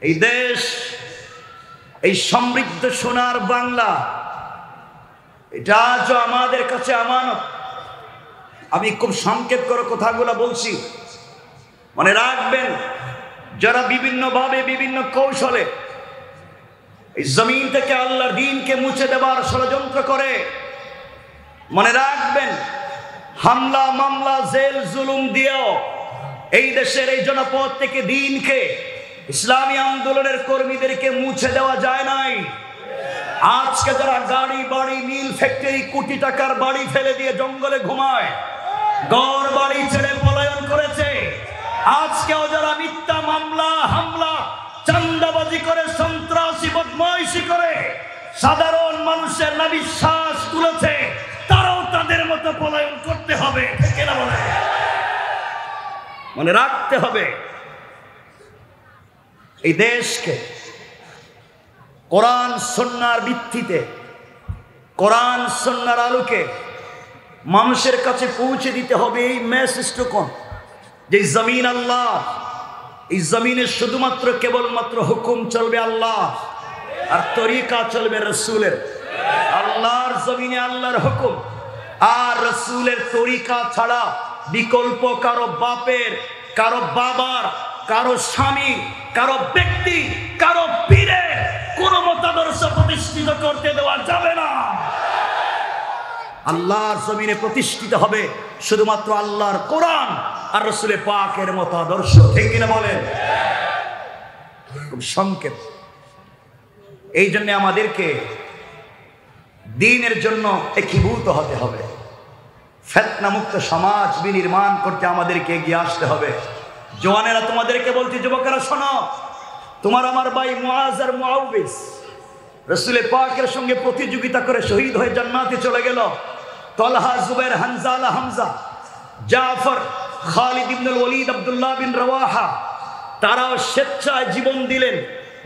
এই দেশ, এই সমৃদ্ধ সোনার বাংলা, এটা আজ আমাদের কাছে আমানত। আমি খুব সংক্ষেপ করে কথাগুলো বলছি, মনে রাখবেন। যারা বিভিন্নভাবে বিভিন্ন কৌশলে এই জমিন থেকে আল্লাহর দ্বীনকে মুছে দেবার ষড়যন্ত্র করে, মনে রাখবেন, হামলা মামলা জেল জুলুম দিয়েও এই দেশের এই জনপদ থেকে দ্বীনকে, ইসলামী আন্দোলনের কর্মীদেরকে মুছে দেওয়া যায় নাই। আজকে যারা গাড়ি বাড়ি মিল ফ্যাক্টরি কোটি টাকার বাড়ি ফেলে দিয়ে জঙ্গলে ঘুমায়, ঘর বাড়ি ছেড়ে পলায়ন করেছে, আজকেও যারা মিথ্যা মামলা হামলা চাঁদাবাজি করে সন্ত্রাসী বদমাইশি করে সাধারণ মানুষের নাবিশ্বাস তুলেছে, তারাও তাদের মতো পলায়ন করতে হবে। ঠিক না বলে? মনে রাখতে হবে, এই দেশকে কোরআন সুন্নাহর ভিত্তিতে, কোরআন সুন্নাহর আলোকে মানুষের কাছে পৌঁছে দিতে হবে। এই মেসেজটুকু যে জমিন আল্লাহ, এই জমিনে শুধুমাত্র কেবলমাত্র হুকুম চলবে আল্লাহ আর তরিকা চলবে রসুলের। আল্লাহর জমিনে আল্লাহর হুকুম আর রসুলের তরিকা ছাড়া বিকল্প কারো বাপের, কারো বাবার, কারো স্বামী, কারো ব্যক্তি, কারো পীরের কোন মতাদর্শ প্রতিষ্ঠিত করতে দেওয়া যাবে না। আল্লাহর জমিনে প্রতিষ্ঠিত হবে শুধুমাত্র আল্লাহর কোরআন আর রসুলের পাকের মতাদর্শ। ঠিক কিনা বলেন? খুব সংক্ষেপ। এই জন্য আমাদেরকে দ্বীনের জন্য একীভূত হতে হবে। ফিতনা মুক্ত সমাজ বিনির্মাণ করতে আমাদেরকে এগিয়ে আসতে হবে। জওয়ানেরা, তোমাদেরকে বলছি, যুবকেরা শোনো, তোমার আমার ভাই মুআজ আর মুআউবিস রাসূলের পাকের সঙ্গে প্রতিযোগিতা করে শহীদ হয়ে জান্নাতে চলে গেল। তলহা, জুবাইর, হানজালা, হামজা, জাফর, খালিদ ইবনুল ওয়ালিদ, আব্দুল্লাহ বিন রাওয়াহা, তারাও স্বেচ্ছায় জীবন দিলেন,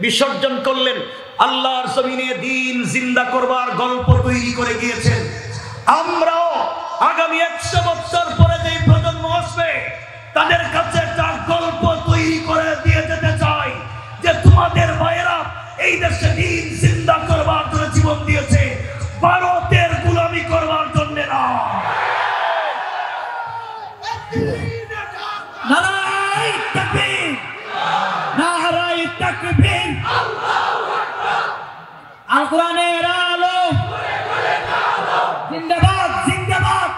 বিসর্জন করলেন, আল্লাহর জমিনে দ্বীন জিন্দা করবার গল্প তৈরি করে গিয়েছেন। আমরাও আগামী 100 বছর পরে যে প্রজন্ম আসবে, তাদের কাছে একটা গল্প তৈরি করে দিয়ে যেতে চাই যে তোমাদের ভাইয়েরা এই দেশে দ্বীন জিন্দা করবার জন্য জীবন দিয়েছে, ভারতের গোলামি করবার জন্য না। নারায়ে তাকবীর, নারায়ে তাকবীর, আল্লাহু আকবার। আল কোরআনের আলো জিন্দাবাদ, জিন্দাবাদ,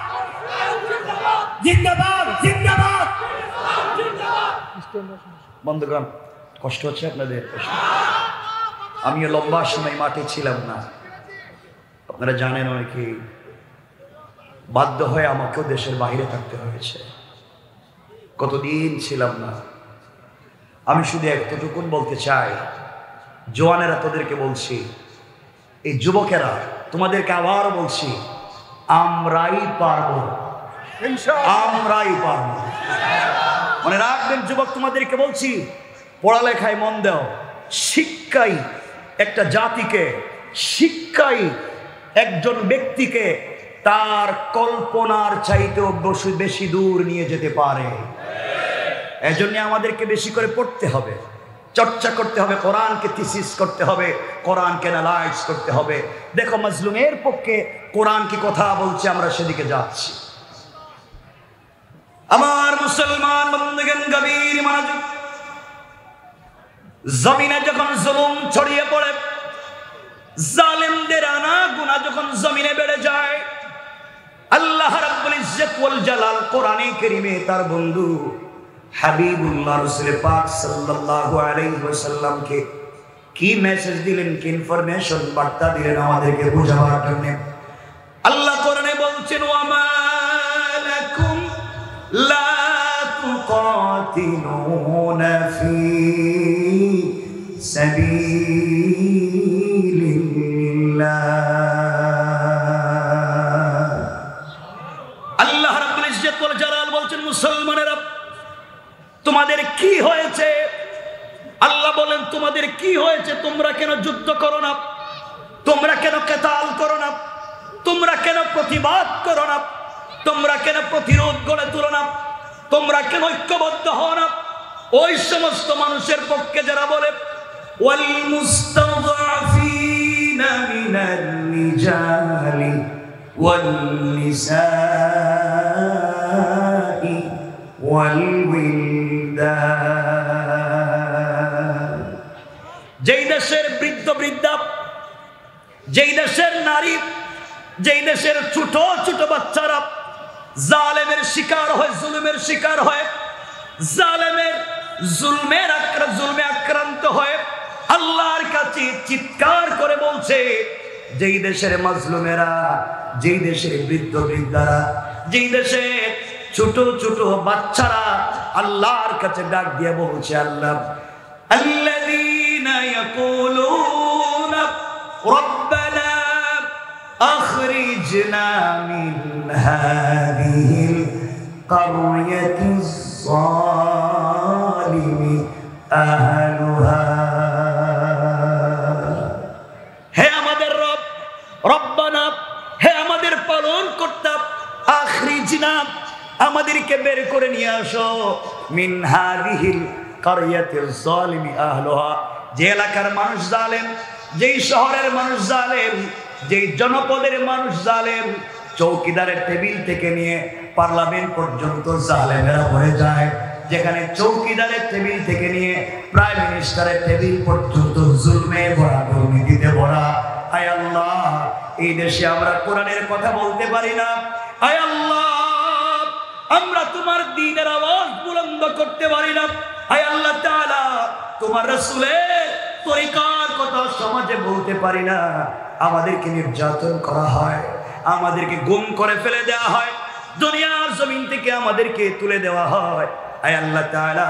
জিন্দাবাদ, জিন্দাবাদ। বন্ধুগণ, কষ্ট হচ্ছে আপনাদের? আমিও লম্বা সময় মাঠে ছিলাম না, আপনারা জানেন। অনেকে বাধ্য হয়ে আমাকেও দেশের বাইরে থাকতে হয়েছে, কতদিন ছিলাম না। আমি শুধু এতটুকুন বলতে চাই, জওয়ানেরা, তোদেরকে বলছি, এই যুবকেরা তোমাদেরকে আবার বলছি, আমরাই পারবো, আমরাই পারবো। মনে রাখবেন যুবক, তোমাদেরকে বলছি, পড়ালেখায় মন দাও। শিক্ষাই একটা জাতিকে, শিক্ষাই একজন ব্যক্তিকে তার কল্পনার চাইতেও বেশি দূর নিয়ে যেতে পারে। এজন্য আমাদেরকে বেশি করে পড়তে হবে, চর্চা করতে হবে, কোরআনকে থিসিস করতে হবে, কোরআনকে অ্যানালাইজ করতে হবে। দেখো, মাজলুমের পক্ষে কোরআন কি কথা বলছে, আমরা সেদিকে যাচ্ছি। আমার মুসলমান বন্ধুগণ, গভীর মনোযোগ। জমিনে যখন জুলুম ছড়িয়ে পড়ে, জালেমদের আনা গুনাহ যখন জমিনে বেড়ে যায়, আল্লাহ রাব্বুল ইজ্জত ওয়াল জালাল কোরআনে কারীমে তার বন্ধু হাবিবুল্লাহ রাসূল পাক সাল্লাল্লাহু আলাইহি ওয়াসাল্লামকে কি মেসেজ দিলেন, কি ইনফরমেশন, বার্তা দিলেন আমাদেরকে বোঝাবার জন্য। আল্লাহ কোরআনে বলছেন, ওয়া মা লাকুম লা তুকাতিলুনা ফি সাবিলিল্লাহ। আল্লাহ রাব্বুল ইজ্জত ওয়াল জালাল বলছেন, মুসলমানেরা, তোমাদের কি হয়েছে? আল্লাহ বলেন, তোমাদের কি হয়েছে? তোমরা কেন যুদ্ধ করো না? তোমরা কেন কিতাল করো না? তোমরা কেন প্রতিবাদ করো না? তোমরা কেন প্রতিরোধ গড়ে তুলো না? তোমরা কেন ঐক্যবদ্ধ হও না? ওই সমস্ত মানুষের পক্ষে যারা বলে والمستضعفين من الرجال والنساء والولدان যেই দেশের বৃদ্ধ বৃদ্ধা, যেই দেশের নারী, যেই দেশের ছোট ছোট বাচ্চারা জালেমের শিকার হয়, জুলুমের শিকার হয়, জালেমের জুলমে আক্রান্ত হয়, আল্লাহর কাছে চিৎকার করে বলছে, যেই দেশের মাজলুমেরা, যেই দেশের বৃদ্ধ বৃদ্ধারা, যেই দেশের ছোট ছোট বাচ্চারা আল্লাহর কাছে ডাক দিয়ে বলছে, আল্লাহ আল্লাযীনা ইয়াকুলুনা রব্বানা আখরিজনা মিন হাযিহিল কারয়াতিজ যালিমি আহলুহা। হে আমাদের রব, রব্বানা, হে আমাদের পালন কর্তা, আখরিজনা, আমাদেরকে বের করে নিয়ে আসো, মিন হাযিহিল কারয়াতিজ যালিমি আহলুহা, যে এলাকার মানুষ জালেম, যেই শহরের মানুষ জালেম, যেই জনপদের মানুষ জালেম, চৌকিদারের টেবিল থেকে নিয়ে পার্লামেন্ট পর্যন্ত জালেমেরা হয়ে যায়, যেখানে চৌকিদারের টেবিল থেকে নিয়ে প্রাইম মিনিস্টারের টেবিল পর্যন্ত জুলমে ভরা, দুর্নীতিতে ভরা। আয় আল্লাহ, এই দেশে আমরা কোরআনের কথা বলতে পারি না। আয় আল্লাহ, আমরা তোমার দ্বীনের আওয়াজ বুলন্দ করতে পারি না। আয় আল্লাহ তাআলা, তোমার রাসূলের তরিকার কথা সমাজে বলতে পারি না। আমাদেরকে নির্যাতন করা হয়, আমাদেরকে গুম করে ফেলে দেওয়া হয়, দুনিয়ার জমিন থেকে আমাদেরকে তুলে দেওয়া হয়। আয় আল্লাহ তাআলা,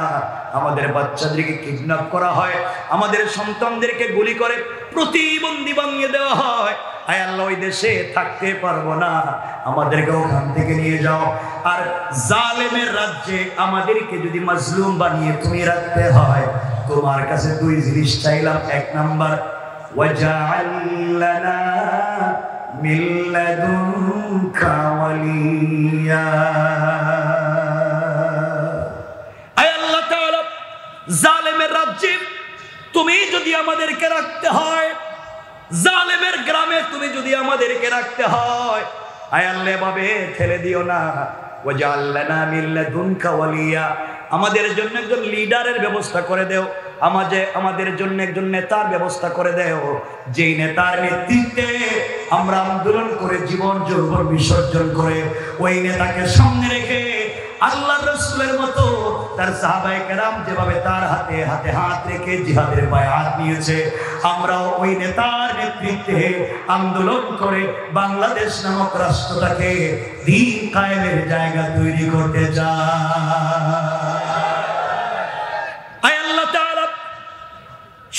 আমাদের বাচ্চাদেরকে কিডন্যাপ করা হয়, আমাদের সন্তানদেরকে গুলি করে প্রতিবন্ধী বানিয়ে দেওয়া হয়। আয় আল্লাহ, ওই দেশে থাকতে পারবো না, আমাদেরকে ওখান থেকে নিয়ে যাও। আর জালেমের রাজ্যে আমাদেরকে যদি মাজলুম বানিয়ে তুমি রাখতে হয়, তোমার কাছে দুই জিনিস চাইলাম। এক নাম্বার, ওয়াজআল লানা মিন লাদুনকা ওয়ালিয়া। আয় আল্লাহ তাআলা, জালেমের রাজ্যে তুমি যদি আমাদেরকে রাখতে হয়, জালেমের গ্রামে তুমি যদি আমাদেরকে রাখতে হয়, আয় আল্লাহ এভাবে ঠেলে দিও না। ওয়াজআল লানা মিন লাদুনকা ওয়ালিয়া, আমাদের জন্য একজন লিডারের ব্যবস্থা করে দেও, আমাদের জন্য একজন নেতার ব্যবস্থা করে দেও, যেই নেতার নেতৃত্বে আমরা আন্দোলন করে জীবন যৌবন বিসর্জন করে ওই নেতাকে সামনে রেখে আল্লাহর রাসূলের মতো তার সাহাবায়ে কেরাম যেভাবে তার হাতে হাতে হাত রেখে জিহাদের বায়াত নিয়েছে, আমরাও ওই নেতার নেতৃত্বে আন্দোলন করে বাংলাদেশ নামক রাষ্ট্রটাকে দ্বীন কায়েমের জায়গা তৈরি করতে চাই। আয় আল্লাহ তাআলা,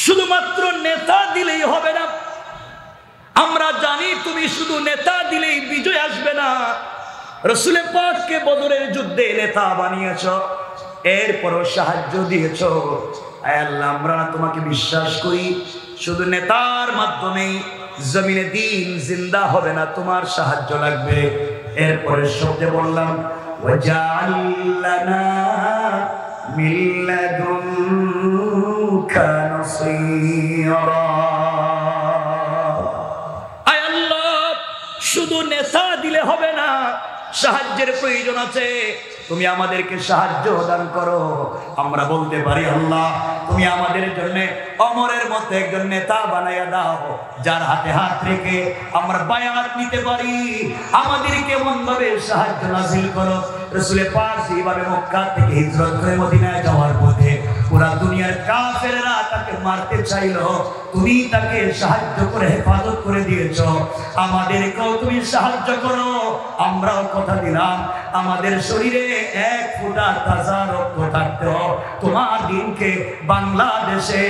শুধুমাত্র নেতা দিলেই হবে না। আমরা জানি তুমি শুধু নেতা দিলেই বিজয় আসবে না। রাসূলে পাককে বদরের যুদ্ধে নেতা বানিয়েছো, এরপরও সাহায্য দিয়েছো। আয় আল্লাহ, আমরা তোমাকে বিশ্বাস করি, শুধু নেতার মাধ্যমেই জমিনে দ্বীন জিন্দা হবে না, তোমার সাহায্য লাগবে। এরপরে শব্দে বললাম, ওয়াজআল লানা মিন লাদুনকা নাসীরা। আয় আল্লাহ, শুধু নেতা দিলে হবে না, সাহায্যের প্রয়োজন আছে, তুমি আমাদেরকে সাহায্য দান করো। আমরা বলতে পারি, আল্লাহ তুমি আমাদের জন্য অমরের মতো একজন নেতা বানাইয়া দাও, যার হাতে হাত রেখে আমরা বায়াত নিতে পারি। আমাদেরকে এমন ভাবে সাহায্য নাযিল করো, রাসূলে পাক যেভাবে মক্কা থেকে হিজরত করে মদিনায় যাওয়ার পথে পুরা দুনিয়ার কাফেররা তাকে মারতে চাইলো, তুমি তাকে সাহায্য করে হেফাজত করে দিয়েছো। আমাদেরকেও তুমি সাহায্য করো। আমরাও কথা দিলাম, আমাদের শরীরে এক ফোঁটা তাজা রক্ত থাকতেও তোমার দিনকে বাংলাদেশে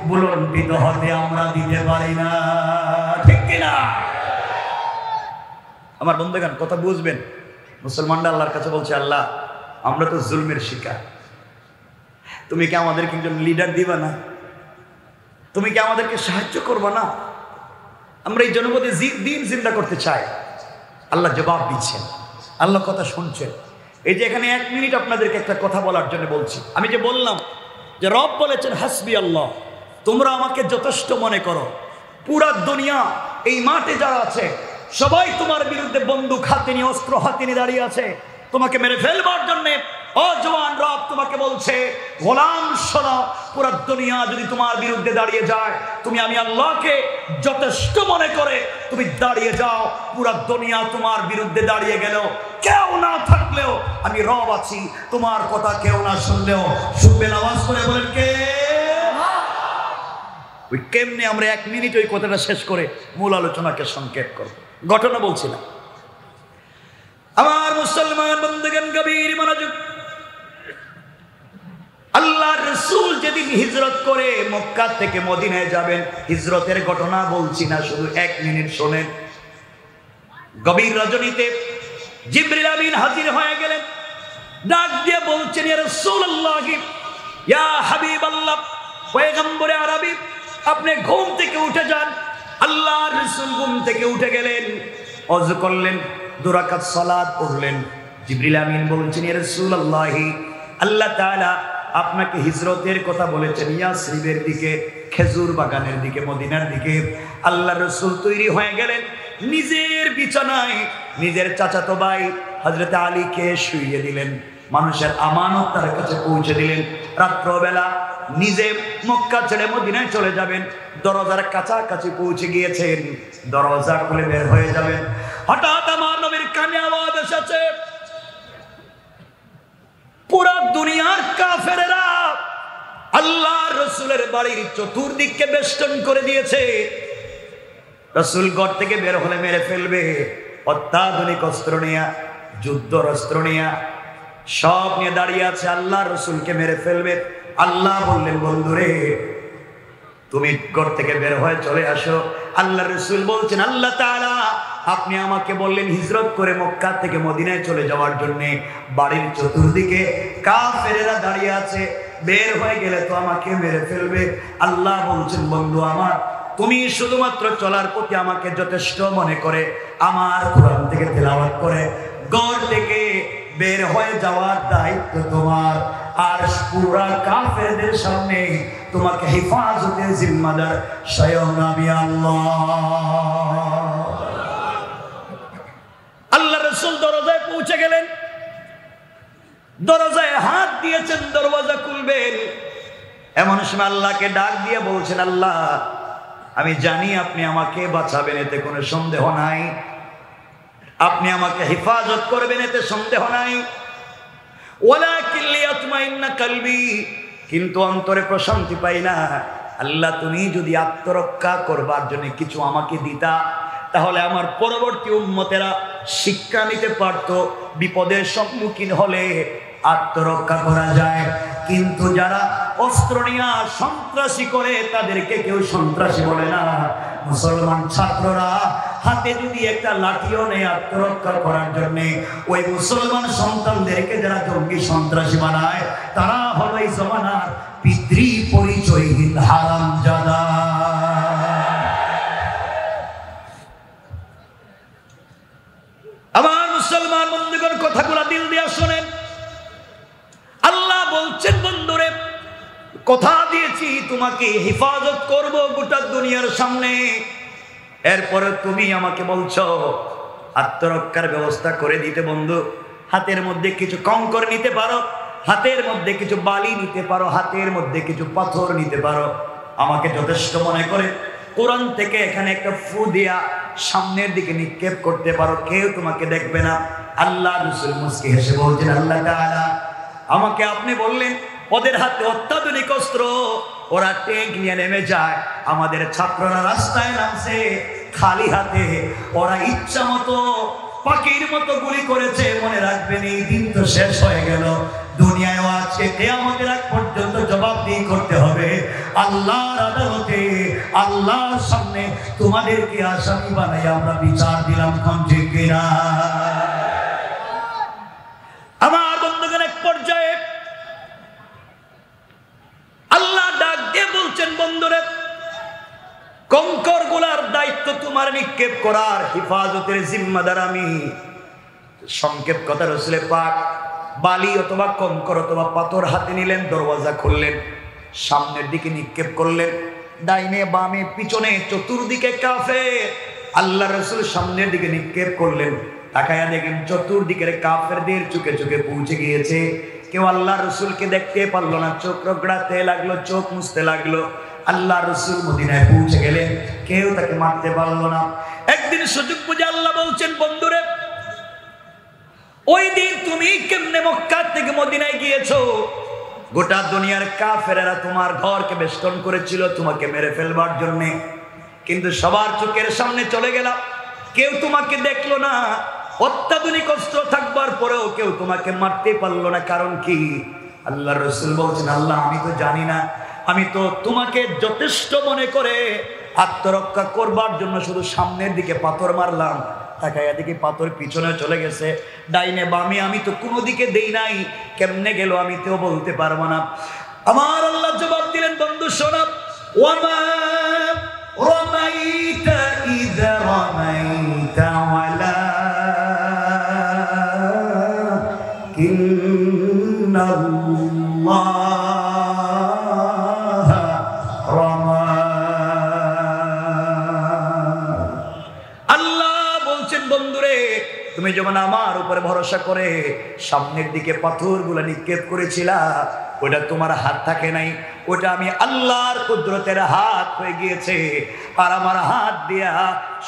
বুলন্ডিত হতে আমরা দিতে পারি না, ঠিক কিনা? আমার বন্ধুগণ, কথা বুঝবেন। মুসলমানরা আল্লাহর কাছে বলছে, আল্লাহ আমরা তো জুলমের শিকার, তুমি কি আমাদেরকে একজন লিডার দিবা না? তুমি কি আমাদেরকে সাহায্য করবা না? আমরা এই জনপদে দিন জিন্দা করতে চাই। আল্লাহ জবাব দিচ্ছেন, আল্লাহ কথা শুনছেন। এই যে এখানে 1 মিনিট আপনাদেরকে একটা কথা বলার জন্য বলছি। আমি যে বললাম যে রব বলেছেন হাসবি আল্লাহ, তোমরা আমাকে যথেষ্ট মনে করো, পুরা দুনিয়া এই মাঠে যারা আছে সবাই তোমার বিরুদ্ধে বন্দুক হাতে নিয়ে, অস্ত্র হাতে নিয়ে দাঁড়িয়ে আছে তোমাকে মেরে ফেলবার জন্যে। ও জওয়ান রব তোমাকে বলছে, গোলাম শোনো, পুরা দুনিয়া যদি তোমার বিরুদ্ধে দাঁড়িয়ে যায়, তুমি আমি আল্লাহকে যথেষ্ট মনে করে তুমি দাঁড়িয়ে যাও। পুরা দুনিয়া তোমার বিরুদ্ধে দাঁড়িয়ে গেল, কেউ না থাকলেও আমি রব আছি, তোমার কথা কেউ না শুনলেও শুনবেন। আওয়াজ করে বলেন কে? ওই কেমনে আমরা 1 মিনিট ওই কথাটা শেষ করে মূল আলোচনাকে সংক্ষেপ করব। ঘটনা বলছিলাম। আমার মুসলমান বন্ধুগণ, গভীর মনোযোগ। আল্লাহর রাসূল যেদিন হিজরত করে মক্কা থেকে মদিনায় যাবেন, হিজরতের ঘটনা বলছি না, শুধু 1 মিনিট শোনেন। গভীর রজনীতে জিবরিল আমিন হাজির হয়ে গেলেন, ডাক দিয়ে বলছেন, ইয়া রাসূলুল্লাহ, ইয়া হাবিবাল্লাহ, পয়গম্বরে আরবি, আপনি ঘুম থেকে উঠে যান। আল্লাহর রাসূল ঘুম থেকে উঠে গেলেন, ওযু করলেন, 2 রাকাত সালাত পড়লেন। জিবরিল আমিন বলছেন, ইয়া রাসূলুল্লাহ, আল্লাহ তাআলা আপনাকে হিজরতের কথা বলেছেন ইয়াসরিবের দিকে, খেজুর বাগানের দিকে, মদিনার দিকে। আল্লাহর রাসূল তৈরি হয়ে গেলেন, নিজের বিছানায় নিজের চাচাতো ভাই হযরত আলীকে শুইয়ে দিলেন, মানুষের আমানত তার কাছে পৌঁছে দিলেন। রাত্রবেলা নিজে মক্কা ছেড়ে মদিনায় চলে যাবেন, দরজার কাছাকাছি পৌঁছে গিয়েছেন, দরজা খুলে বের হয়ে যাবেন। হঠাৎ আমার নবীর কানে আওয়াজ এসেছে, পুরা দুনিয়ার কাফেরেরা আল্লাহর রাসূলের বাড়ির চতুর্দিককে বেষ্টন করে দিয়েছে। রাসূল ঘর থেকে বের হলে মেরে ফেলবে। অত্যাধুনিক অস্ত্র নিয়ে, যুদ্ধর অস্ত্র নিয়ে, সব নিয়ে দাঁড়িয়ে আছে, আল্লাহর রাসূলকে মেরে ফেলবে। আল্লাহ বললেন, বন্ধুরে তুমি ঘর থেকে বের হয়ে চলে আসো। আল্লাহর রাসূল বলছেন, আল্লাহ তাআলা আপনি আমাকে বললেন হিজরত করে মক্কা থেকে মদিনায় চলে যাওয়ার জন্য, বাড়ির চতুর্দিকে কাফেরেরা দাঁড়িয়ে আছে, বের হয়ে গেলে তো আমাকে মেরে ফেলবে। আল্লাহ বলছেন, বন্ধু আমার, তুমি শুধুমাত্র চলার প্রতি আমাকে যথেষ্ট মনে করে আমার কোরআন থেকে তেলাওয়াত করে ঘর থেকে বের হয়ে যাওয়ার দায়িত্ব তোমার। আর পুরা কাফেরদের সামনে তোমাকে হেফাজতের জিম্মাদার স্বয়ং আমি আল্লাহ। আল্লাহ রাসূল দরজায় পৌঁছে গেলেন, দরজায় হাত দিয়েছেন, দরওয়াজা খুলবেন। এমন সময় আল্লাহকে ডাক দিয়ে বলছেন, আল্লাহ আমি জানি আপনি আমাকে বাঁচাবেন, এতে কোনো সন্দেহ নাই, আপনি আমাকে হেফাজত করবেন, এতে সন্দেহ নাই। ওয়ালাকিন লিয়াতমাইন্না কলবি, কিন্তু অন্তরে প্রশান্তি পাই না। আল্লাহ তুমি যদি আত্মরক্ষা করবার জন্য কিছু আমাকে দিতা, তাহলে আমার পরবর্তী উম্মতেরা শিক্ষা নিতে পারত, বিপদের সম্মুখীন হলে আত্মরক্ষা করা যায়। কিন্তু যারা অস্ত্র নিয়ে সন্ত্রাসী করে তাদেরকে কেউ সন্ত্রাসী বলে না। মুসলমান ছাত্ররা হাতে যদি একটা লাঠিও নেই আত্মরক্ষা করার জন্য, ওই মুসলমান সন্তানদেরকে যারা জঙ্গি সন্ত্রাসী বানায়, তারা হলো এই জমানার পিতৃ পরিচয়হীন হারামজাদা। আমার মুসলমান বন্ধুগণ, কথাগুলো দিল দিয়া শোনেন। আল্লাহ বলছেন, বন্ধুরে কথা দিয়েছি তোমাকে হেফাজত করব গোটা দুনিয়ার সামনে, এরপরে তুমি আমাকে বলছো আত্মরক্ষার ব্যবস্থা করে দিতে। বন্ধু, হাতের মধ্যে কিছু কঙ্কর নিতে পারো, হাতের মধ্যে কিছু বালি নিতে পারো, হাতের মধ্যে কিছু পাথর নিতে পারো, আমাকে যথেষ্ট মনে করে কোরআন থেকে এখানে একটা ফু দিয়া সামনের দিকে নিক্ষেপ করতে পারো, কেউ তোমাকে দেখবে না। আল্লাহ রাসূল মুস্কি হেসে বলছেন, আল্লাহ তাআলা আমাকে আপনি বললেন ওদের হাতে অত্যাধুনিক অস্ত্র, ওরা ট্যাঙ্ক নিয়ে নেমে যায়, আমাদের ছাত্ররা রাস্তায় নামছে খালি হাতে, ওরা ইচ্ছা মতো পাখির মতো গুলি করেছে। মনে রাখবেন এই দিন তো শেষ হয়ে গেল, দুনিয়ায় আছে কিয়ামতের আগ পর্যন্ত জবাবদিহি করতে হবে আল্লাহর আদালতে। আল্লাহর সামনে তোমাদেরকে আসামি বানাই আমরা বিচার দিলাম, কোন ঠিক কিনা? আমার বন্ধুগণ, এক পর্যায়ে আল্লাহ ডাক দিয়ে বলছেন, বন্ধুরে কঙ্কর গুলার দায়িত্ব তোমার, নিক্ষেপ করার হেফাজতের জিম্মাদার আমি। সংক্ষেপ কথা, রাসূল পাক বালি অথবা কঙ্কর অথবা পাথর হাতে নিলেন, দরওয়াজা খুললেন, সামনের দিকে নিক্ষেপ করলেন। ডাইনে বামে পিছনে চতুর্দিকে কাফের। আল্লাহ রাসূল সামনের দিকে নিক্ষেপ করলেন, তাকায়া দেখেন চতুর্দিকের কাফেরদের চোখে চোখে পৌঁছে গিয়েছে। কেউ আল্লাহ রাসূলকে দেখতে পারলো না, চোখ রগড়াতে লাগলো, চোখ মুছতে লাগলো। আল্লাহ রাসূল মদিনায় পৌঁছে গেলেন, কেউ তাকে মারতে পারলো না। একদিন সুযোগ বুঝে আল্লাহ বলছেন, বন্ধুরে ওই দিন তুমি কেমনে মক্কা থেকে মদিনায় গিয়েছো, গোটা দুনিয়ার কাফেরেরা তোমার ঘরকে বেষ্টন করেছিল তোমাকে মেরে ফেলবার জন্য, কিন্তু সবার চোখের সামনে চলে গেলাম, কেউ তোমাকে দেখলো না। অত্যাধুনিক অস্ত্র থাকবার পরেও কেউ তোমাকে মারতে পারলো না, কারণ কি? আল্লাহ রাসূল বলছেন, আল্লাহ আমি তো জানি না, আমি তো তোমাকে যথেষ্ট মনে করে আত্মরক্ষা করবার জন্য শুধু সামনের দিকে পাথর মারলাম, তাকাইয়া দেখি পাথর পিছনে চলে গেছে, ডাইনে বামে আমি তো কোনো দিকে দেই নাই, কেমনে গেল আমি তো বলতে পারবো না। আমার আল্লাহ জবাব দিলেন, বন্ধু শোনা, ওয়ামা রামাইতা ইযা রামাইতা ওয়ালাকিন্নাল্লাহা রামা। আল্লাহ বলছেন, বন্ধুরে তুমি যখন আমার উপরে ভরসা করে সামনের দিকে পাথরগুলো নিক্ষেপ করেছিলা, ওটা তোমার হাত থাকে নাই, ওটা আমি আল্লাহর কুদরতের হাত হয়ে গিয়েছে, আর আমার হাত দিয়া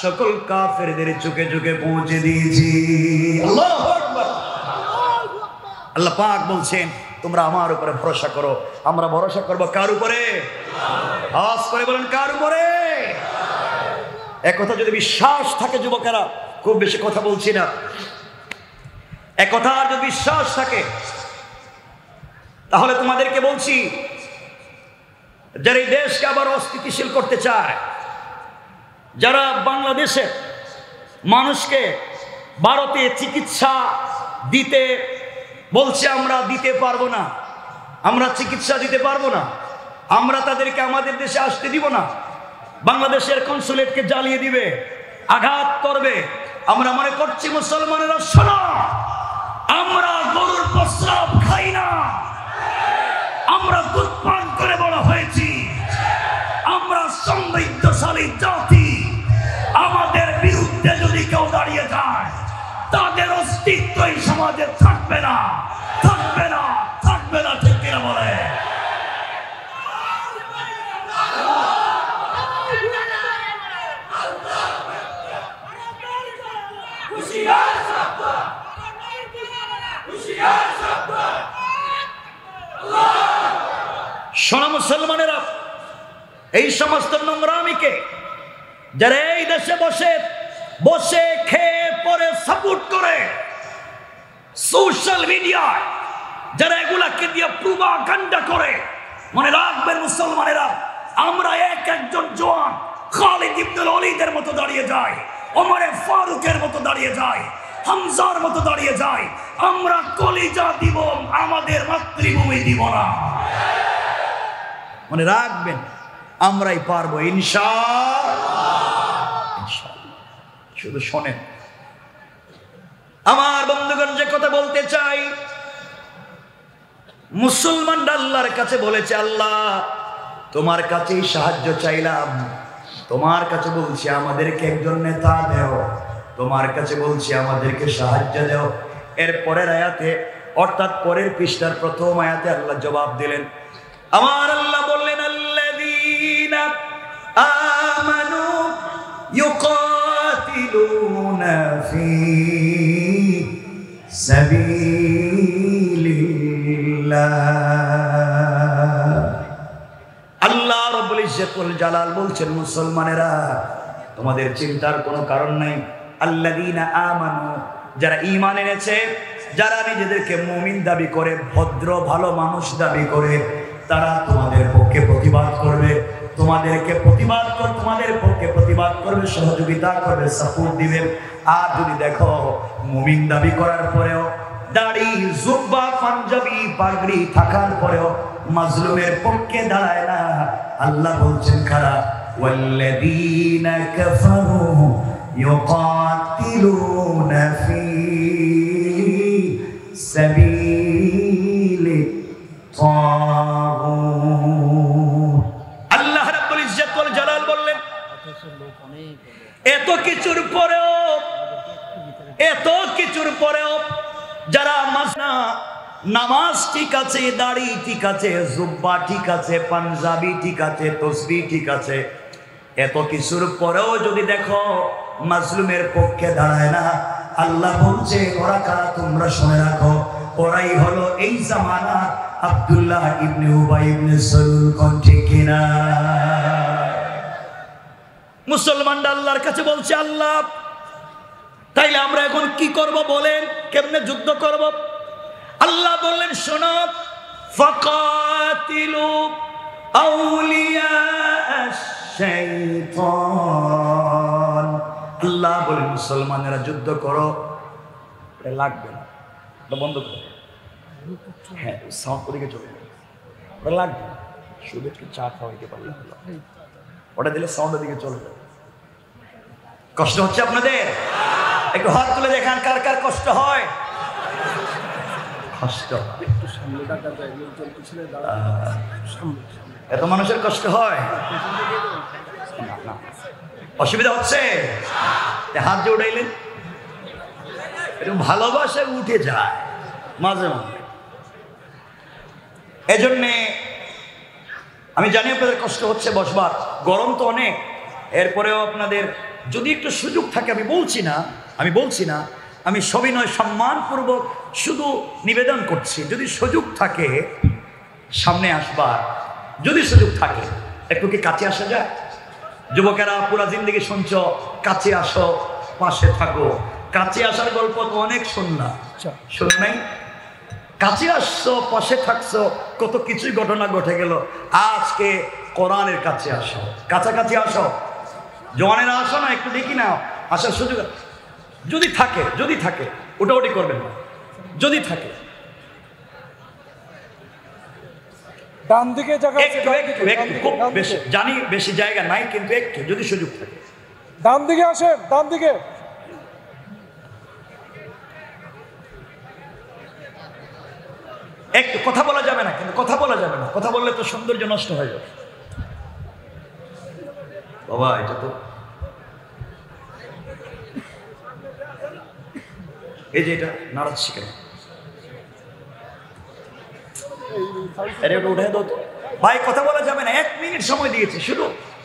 সকল কাফেরদের চোখে চোখে পৌঁছে দিয়েছি। আল্লাহু আকবার। আল্লাহ পাক বলছেন, তোমরা আমার উপরে ভরসা করো। আমরা ভরসা করব কার উপরে? আওয়াজ করে বলেন, কার উপরে? একথা যদি বিশ্বাস থাকে, যুবকেরা খুব বেশি কথা বলছি না, একথা যদি বিশ্বাস থাকে তাহলে তোমাদেরকে বলছি, যারা এই দেশকে আবার অস্থিতিশীল করতে চায়, যারা বাংলাদেশের মানুষকে ভারতে চিকিৎসা দিতে বলছে, আমরা দিতে পারবো না, আমরা চিকিৎসা দিতে পারবো না, আমরা তাদেরকে আমাদের দেশে আসতে দিব না, বাংলাদেশের কনসুলেটকে জ্বালিয়ে দিবে, আঘাত করবে। আমরা মনে করছি মুসলমানেরা, শোনো, আমরা গরুর প্রস্রাব খাই না, আমরা দুধ পান করে বড় হয়েছি, আমরা সমৃদ্ধশালী জাতি। আমাদের বিরুদ্ধে যদি কেউ দাঁড়িয়ে যায়, তাদের অস্তিত্ব এই সমাজে থাকবে না, থাকবে না, থাকবে না। ঠিক কিনা বলে? শোনো মুসলমানেরা, এই সমস্ত নোংরামিকে যারা এই দেশে বসে বসে খেয়ে পরে সাপোর্ট করে, সোশ্যাল মিডিয়ায় যারা এগুলাকে দিয়ে প্রোপাগান্ডা করে, মনে রাখবেন মুসলমানেরা, আমরা এক একজন জওয়ান খালিদ ইবনুল ওয়ালিদের মতো দাঁড়িয়ে যাই, ওমরে ফারুকের মতো দাঁড়িয়ে যাই, হামজার মতো দাঁড়িয়ে যাই। আমরা কলিজা দিব, আমাদের মাতৃভূমি দিব না। মনে রাখবেন, আমরাই পারবো ইনশাআল্লাহ। শুধু শোনেন আমার বন্ধুগণ, যে কথা বলতে চাই, মুসলমানরা আল্লাহর কাছে বলেছে, আল্লাহ তোমার কাছেই সাহায্য চাইলাম, তোমার কাছে বলছি আমাদেরকে একজন নেতা দেও, তোমার কাছে বলছি আমাদেরকে সাহায্য দেও। এর পরের আয়াতে, অর্থাৎ পরের পৃষ্ঠার প্রথম আয়াতে আল্লাহ জবাব দিলেন, আমার আল্লাহ বললেন, আল্লাযীনা আমানু ইউকাতিলুনা ফি সাবিলিল্লাহ। আল্লাহ রাব্বুল ইজ্জতুল জালাল বলছেন, মুসলমানেরা তোমাদের চিন্তার কোনো কারণ নাই। আল্লাযীনা আমানু, যারা ঈমান এনেছে, যারা নিজেদেরকে মুমিন দাবি করে, ভদ্র ভালো মানুষ দাবি করে, তারা তোমাদের পক্ষে প্রতিবাদ করবে, তোমাদেরকে প্রতিবাদ করে, তোমাদের পক্ষে প্রতিবাদ করবে, সহযোগিতা করবে, সাপোর্ট দিবে। আর যদি দেখো মুমিন দাবি করার পরেও, দাড়ি জুব্বা পাঞ্জাবি পাগড়ি থাকার পরেও মাজলুমের পক্ষে দাঁড়ায় না, আল্লাহ বলছেন কারা? ওয়াল্লাযীনা কাফারু ইউকাতিলুনা ফি সাবিলিত তাগুত। আল্লাহ রাব্বুল ইজ্জত ইজ্জতুল জালাল বললেন এত কিছুর পরেও যারা নামাজ ঠিক আছে, দাড়ি ঠিক আছে, জুব্বা ঠিক আছে, পাঞ্জাবি ঠিক আছে, তসবিহ ঠিক আছে, এত কিছুর পরেও যদি দেখো মাজলুমের পক্ষে দাঁড়ায় না, আল্লাহ বলছে ওরা কারা তোমরা শুনে রাখো, ওরাই হলো এই জামানা আব্দুল্লাহ ইবনে উবাই ইবনে সালুল। কোন ঠিক কিনা? মুসলমানরা আল্লাহর কাছে বলছে আল্লাহ তাইলে আমরা এখন কি করব বলেন, কেমনে যুদ্ধ করব? আল্লাহ বললেন শোনো, ফাকাতিলু আউলিয়া আশ-শাইতান। আল্লাহ বলেন মুসলমানেরা যুদ্ধ করো, এটা লাগবে না, এটা বন্ধ করো। হ্যাঁ সাউন্ড ওদিকে চলে যাবে, ওটা লাগবে না, শুধু একটু চা খাওয়াইতে পারলে হলো, ওটা দিলে সাউন্ড ওদিকে চলে যাবে। কষ্ট হচ্ছে আপনাদের? একটু হাত তুলে দেখান কার কার কষ্ট হয়। কষ্ট এত মানুষের কষ্ট হয়, অসুবিধা হচ্ছে? হাত যে উঠাইলেন, একটু ভালোবাসা উঠে যায় মাঝে মাঝে। এজন্যে আমি জানি আপনাদের কষ্ট হচ্ছে বসবার, গরম তো অনেক, এরপরেও আপনাদের যদি একটু সুযোগ থাকে, আমি বলছি না, আমি সবিনয় সম্মানপূর্বক শুধু নিবেদন করছি, যদি সুযোগ থাকে সামনে আসবার, যদি সুযোগ থাকে একটু কি কাছে আসা যায়? যুবকেরা পুরা জিন্দগি শুনছ, কাছে আসো, পাশে থাকো। কাছে আসার গল্প তো অনেক শুনলাম, শোনো নাই? কাছে আসছো, পাশে থাকছো, কত কিছুই ঘটনা ঘটে গেল। আজকে কোরআনের কাছে আসো, কাছাকাছি আসো, জওয়ানেরা আসো না, একটু দেখি না আসার সুযোগ যদি থাকে ওটাওটি করবেন না, যদি থাকে ডান দিকে জায়গা আছে, জানি বেশি জায়গা নাই, কিন্তু একটু যদি সুযোগ থাকে ডান দিকে আসেন, ডান দিকে। একটু কথা বলা যাবে না, কিন্তু কথা বললে তো সৌন্দর্য নষ্ট হয়ে যাবে বাবা। এটা তো এই যে এটা নাড়াচ্ছি কেন, উঠে দাও তো ভাই, কথা বলা যাবে না, 1 মিনিট সময় দিয়েছি, শুধু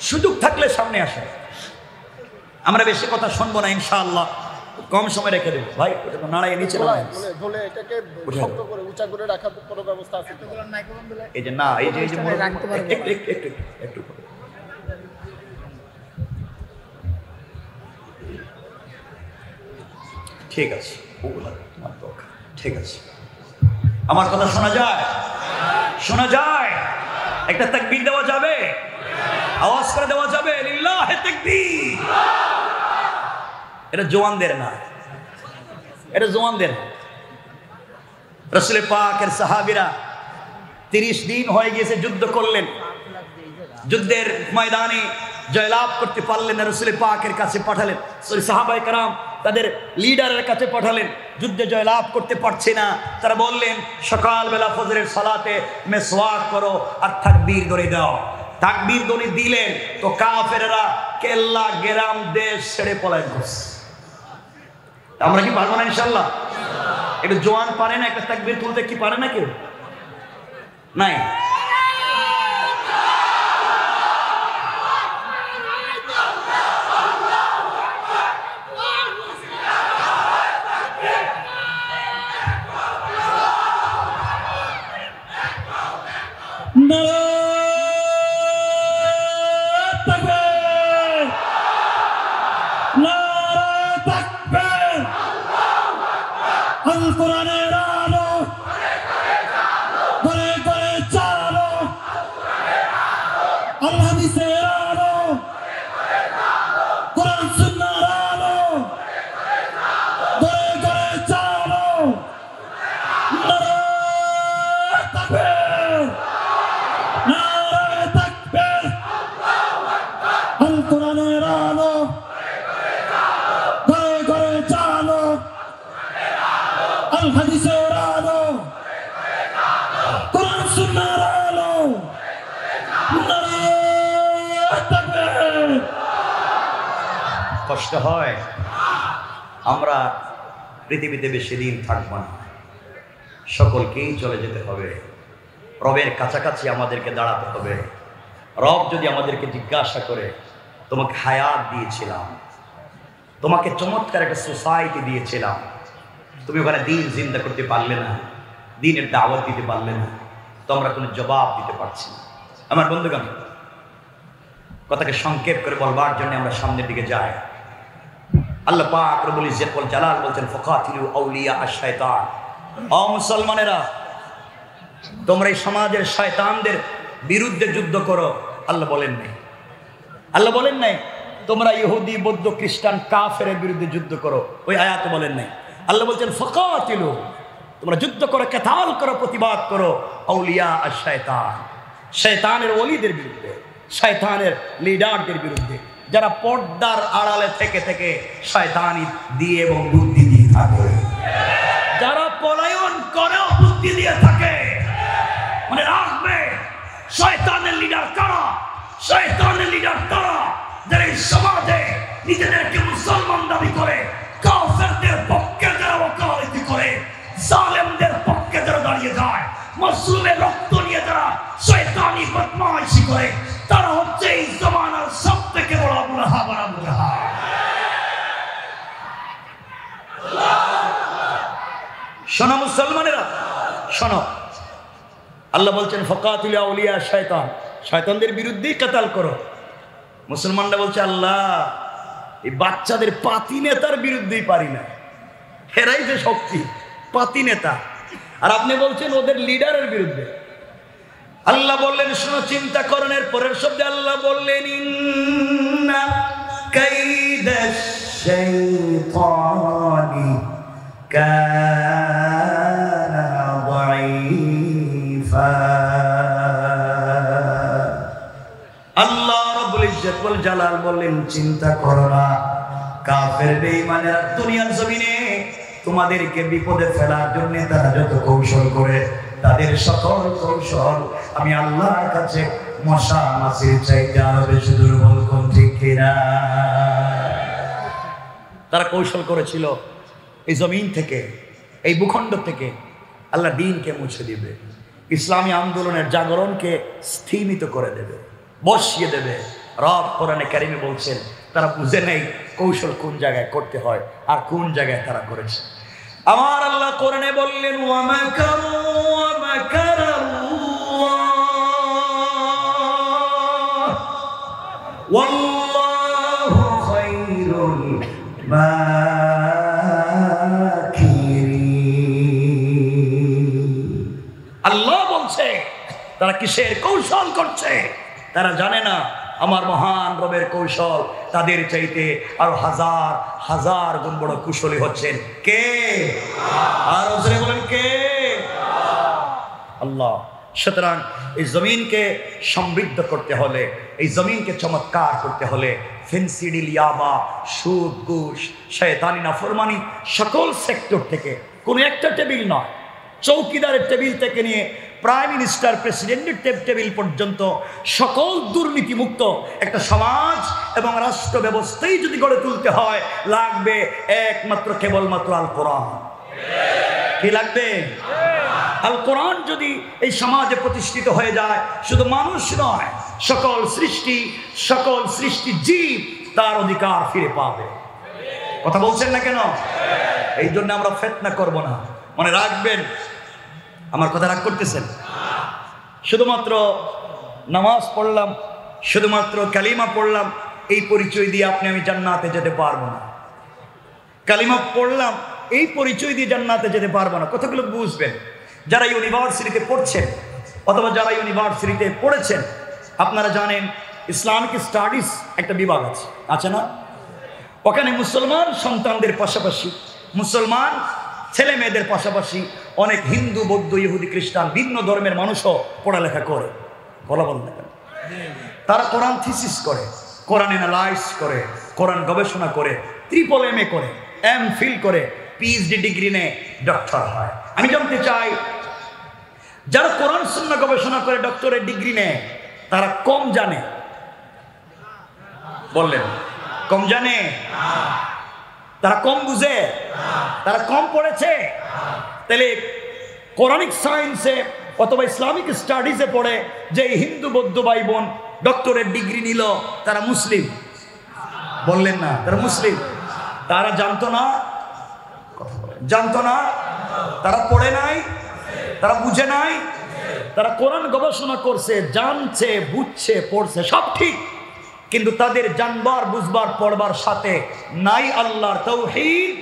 সুযোগ থাকলে সামনে আসে। আমরা বেশি কথা শুনবো না ইনশাআল্লাহ, কম সময় রেখে দেবো ভাই। ওটা তো নাড়াই নিচে এই যে না, এই যে একটু ঠিক আছে, ঠিক আছে, আমার কথা শোনা যায়? একটা তাকবীর দেওয়া যাবে, আওয়াজ করে দেওয়া যাবে, লিল্লাহি তাকবীর। এটা জওয়ানদের না, রাসূল পাকের সাহাবীরা 30 দিন হয়ে গিয়েছে যুদ্ধ করলেন, যুদ্ধের ময়দানে জয়লাভ করতে পারলেন না, রাসূল পাকের কাছে পাঠালেন, সাহাবায়ে কেরাম তাদের লিডারের কাছে পাঠালেন, যুদ্ধে জয়লাভ করতে পারছে না। তারা বললেন সকালবেলা ফজরের সালাতে মেসওয়াক করো আর তাকবীর ধরে দাও। তাকবীর ধরে দিলেন তো কাফেররা কেল্লা গ্রাম দেশ ছেড়ে পলায়ন করছে। আমরা কি পারবো না ইনশাআল্লাহ? একটু জওয়ান পারে না একটা তাকবীর তুলতে, কি পারে না কেউ? নাই। কোরআনের আলো ঘরে ঘরে চালো, আল হাদিসের আলো, কোরআন সুন্নাহর আলো ঘরে ঘরে চালো। নারে তাকবীর, নারে তাকবীর, আল কোরআনের আলো ঘরে ঘরে চালো, আল হাদিসের আলো, কোরআন সুন্নাহর আলো। নারে তাকবীর। কষ্ট হয়, আমরা পৃথিবীতে বেশি দিন থাকব না, সকলকেই চলে যেতে হবে। রবের কাছাকাছি আমাদেরকে দাঁড়াতে হবে। রব যদি আমাদেরকে জিজ্ঞাসা করে, তোমাকে হায়াত দিয়েছিলাম, তোমাকে চমৎকার একটা সোসাইটি দিয়েছিলাম, তুমি ওখানে দিন জিন্দা করতে পারলে না, দিনের দাওয়াত দিতে পারলে না, তো আমরা কোনো জবাব দিতে পারছি না। আমার বন্ধুগণ, কথাকে সংক্ষেপ করে বলবার জন্য আমরা সামনের দিকে যাই। আল্লাহ পাক রব্বুল ইজ্জত ওয়াল জালাল বলছেন, ফাকাতিলু আউলিয়া আশ-শায়তান। ও মুসলমানেরা, তোমরা এই সমাজের শয়তানদের বিরুদ্ধে যুদ্ধ করো। আল্লাহ বলেন নাই, আল্লাহ বলেন নাই তোমরা ইহুদি বৌদ্ধ খ্রিস্টান কাফেরের বিরুদ্ধে যুদ্ধ করো, ওই আয়াত বলেন নাই। আল্লাহ বলছেন ফাকাতিলু, তোমরা যুদ্ধ করো, কেতাল করো, প্রতিবাদ করো আউলিয়া আশ-শায়তান, শয়তানের ওলিদের বিরুদ্ধে, শয়তানের লিডারদের বিরুদ্ধে, যারা পর্দার আড়ালে থেকে থেকে শয়তানি দিয়ে এবং বুদ্ধি দিয়ে থাকে, যারা পলায়ন করেও বুদ্ধি দিয়ে থাকে। মানে রাখবে, শয়তানের লিডার কারা? শয়তানের লিডার কারা? যারা এই সমাজে নিজেদেরকে মুসলমান দাবি করে, কাফেরদের পক্ষে যারা ওকালতি করে, জালেমদের পক্ষে যারা দাঁড়িয়ে যায়, মাসুমের রক্ত নিয়ে যারা শয়তানি বদমাইশি করে, তারা হচ্ছে এই জমানার সব থেকে বড় আবু লাহাব আর আবু জাহাল। শোনো মুসলমানেরা, শোনো, আল্লাহ বলছেন ফাকাতিলু আউলিয়া শয়তান, শয়তানদের বিরুদ্ধেই কাতাল করো। মুসলমানরা বলছে, আল্লাহ এই বাচ্চাদের পাতি নেতার বিরুদ্ধেই পারি না, হেরাই যে শক্তি, পাতি নেতা, আর আপনি বলছেন ওদের লিডারের বিরুদ্ধে। আল্লাহ বললেন, শোনো, চিন্তা করণের পরের শব্দে আল্লাহ বললেন, ইন্না কাইদাশ শাইতানি কানা দাঈফা। আল্লাহ রাব্বুল ইজ্জত ওয়াল জালাল বললেন, চিন্তা করো না, কাফের বেঈমানেরা দুনিয়ার জমিনে তোমাদেরকে বিপদে ফেলার জন্য তারা যত কৌশল করে, তাদের সকল কৌশল আমি আল্লাহর কাছে মশা মাছির চাইতে আরো বেশি দুর্বল। কোন ঠিক কিনা? তারা কৌশল করেছিল এই জমিন থেকে, এই ভূখণ্ড থেকে আল্লাহ দ্বীনকে মুছে দিবে, ইসলামী আন্দোলনের জাগরণকে স্থিমিত করে দেবে, বসিয়ে দেবে। রব কোরআনে কারিমে বলছেন, তারা বুঝে নেই কৌশল কোন জায়গায় করতে হয় আর কোন জায়গায় তারা করেছে। আমার আল্লাহ কোরআনে বললেন, ওয়া মাকারু ওয়া মাকারাল্লাহ ওয়াল্লাহু খায়রুল মাকিরিন। আল্লাহ বলছে তারা কিসের কৌশল করছে, তারা জানে না আমার মহান রবের কৌশল তাদের চাইতে আরো হাজার হাজার গুণ বড় কুশলী হচ্ছেন কে? আর ওজরে বলেন কে? আল্লাহ। সুতরাং এই জমিনকে সমৃদ্ধ করতে হলে, এই জমিনকে চমৎকার করতে হলে ফেন্সিডিল, ইয়াবা, সুদ, ঘুষ, শয়তানি নাফরমানি সকল সেক্টর থেকে, কোনো একটা টেবিল নয়, চৌকিদারের টেবিল থেকে নিয়ে প্রাইম মিনিস্টার, প্রেসিডেন্টের টেবিল পর্যন্ত সকল দুর্নীতিমুক্ত একটা সমাজ এবং রাষ্ট্র ব্যবস্থাই যদি গড়ে তুলতে হয়, লাগবে একমাত্র কেবলমাত্র আল কোরআন। কি লাগবে? আল কোরআন যদি এই সমাজে প্রতিষ্ঠিত হয়ে যায়, শুধু মানুষ নয়, সকল সৃষ্টি জীব তার অধিকার ফিরে পাবে। কথা বলছেন না কেন? এই জন্য আমরা ফিতনা করব না। মনে রাখবেন, আমার কথা রাগ করতেছেন? শুধুমাত্র নামাজ পড়লাম, শুধুমাত্র কালিমা পড়লাম, এই পরিচয় দিয়ে আপনি আমি জান্নাতে যেতে পারবো না। কালিমা পড়লাম, এই পরিচয় দিয়ে জান্নাতে যেতে পারবো না। কতগুলো বুঝবেন? যারা ইউনিভার্সিটিতে পড়ছেন অথবা যারা ইউনিভার্সিটিতে পড়েছেন, আপনারা জানেন ইসলামিক স্টাডিজ একটা বিভাগ আছে না? ওখানে মুসলমান সন্তানদের পাশাপাশি, মুসলমান ছেলে মেয়েদের পাশাপাশি অনেক হিন্দু, বৌদ্ধ, ইহুদি, খ্রিস্টান, ভিন্ন ধর্মের মানুষও পড়ালেখা করে। বলা বল না কেন? তারা কোরআন থিসিস করে, কোরআন অ্যানালাইজ করে, কোরআন গবেষণা করে, ট্রিপল MA করে, MPhil করে, PhD ডিগ্রি নেয়, ডক্টর হয়। আমি জানতে চাই, যারা কোরআন সুন্নাহ গবেষণা করে ডক্টরেট ডিগ্রি নেয়, তারা কম জানে বললেন কম জানে, তারা কম বুঝে, তারা কম পড়েছে। তাহলে কোরআনিক সায়েন্সে অথবা ইসলামিক স্টাডিজে পড়ে যে হিন্দু বৌদ্ধ ভাই বোন ডক্টরেট ডিগ্রি নিল, তারা মুসলিম বললেন না? তারা মুসলিম। তারা জানতো না, জানতো না, তারা পড়ে নাই, তারা বুঝে নাই, তারা কোরআন গবেষণা করছে, জানছে, বুঝছে, পড়ছে, সব ঠিক, কিন্তু তাদের জানবার বুঝবার পড়বার সাথে নাই আল্লাহর তাওহীদ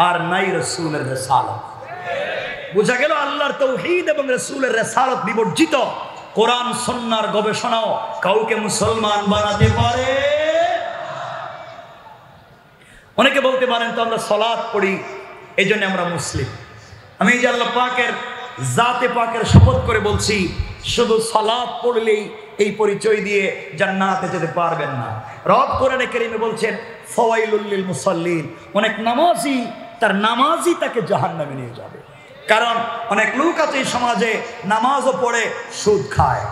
আর নাই রাসূলের রিসালাত। বুঝা গেল আল্লাহর তাওহীদ এবং রাসূলের রিসালাত বিবর্জিত কোরআন সুন্নাহর গবেষণাও কাউকে মুসলমান বানাতে পারে। অনেকে বলতে পারেন তো আমরা সালাত পড়ি এই জন্য আমরা মুসলিম। আমি এই যে আল্লাহ পাকের জাতে পাকের শপথ করে বলছি, শুধু সালাত পড়লেই এই পরিচয় দিয়ে জান্নাতে যেতে পারবেন না। রব কোরআনে কারীমে বলছেন ফাওয়াইলুল লিল মুসাল্লিন, অনেক নামাজি তার নামাজই তাকে জাহান্নামে নিয়ে যাবে। কারণ অনেক লোক আছে এই সমাজে নামাজও পড়ে সুদ খায়,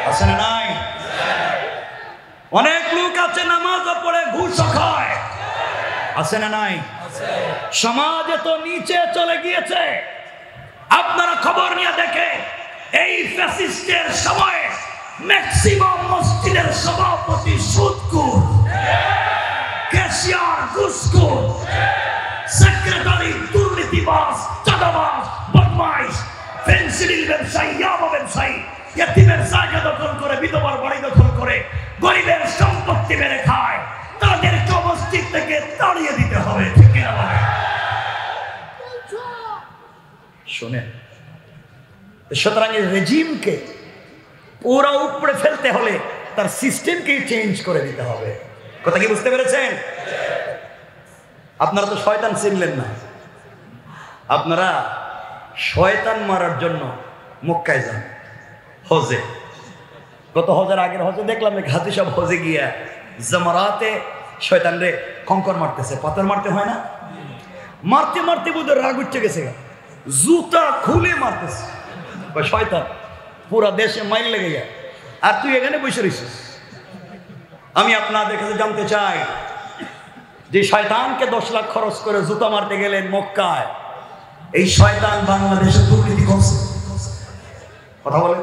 আছে না নাই? অনেক লোক আছে নামাজও পড়ে ঘুষও খায়, আছে না নাই? সমাজ তো নিচে চলে গিয়েছে। আপনারা খবর নিয়ে দেখেন, এই ফ্যাসিস্টের সময়ে ম্যাক্সিমাম মসজিদের সভাপতি সুদখোর, ক্যাশিয়ার ঘুষখোর, সেক্রেটারি দুর্নীতিবাজ, চাঁদাবাজ, বদমাইশ, ফেন্সিডিল ব্যবসায়ী, ইয়াবা ব্যবসায়ী, ইতিমের জায়গা দখল করে, বিধবার বাড়ি দখল করে, গরিবের সম্পত্তি মেরে খায়। তাদেরকে মসজিদ থেকে তাড়িয়ে দিতে হবে, ঠিক কিনা বলেন? শোনেন, সুতরাং এই রেজিমকে পুরো উপরে ফেলতে হলে তার সিস্টেমকে চেঞ্জ করে দিতে হবে। কথা কি বুঝতে পেরেছেন? আপনারা তো শয়তান চিনলেন না। আপনারা শয়তান মারার জন্য মক্কায় যান, হজে। গত হজের আগের হজে দেখলাম হাতি সব হজে গিয়া জামারাতে শয়তান রে কঙ্কর মারতেছে, পাথর মারতে হয় না? মারতে মারতে বোধহয় রাগ উঠে গেছে, জুতা খুলে মারতেছে। শয়তান পুরা দেশে মাইল লেগে যায়, আর তুই এখানে বসে রয়েছিস। আমি আপনাদের কাছে জানতে চাই, যে শয়তানকে 10 লাখ খরচ করে জুতা মারতে গেলেন মক্কায়, এই শয়তান বাংলাদেশে দুর্নীতি করছে? কথা বলে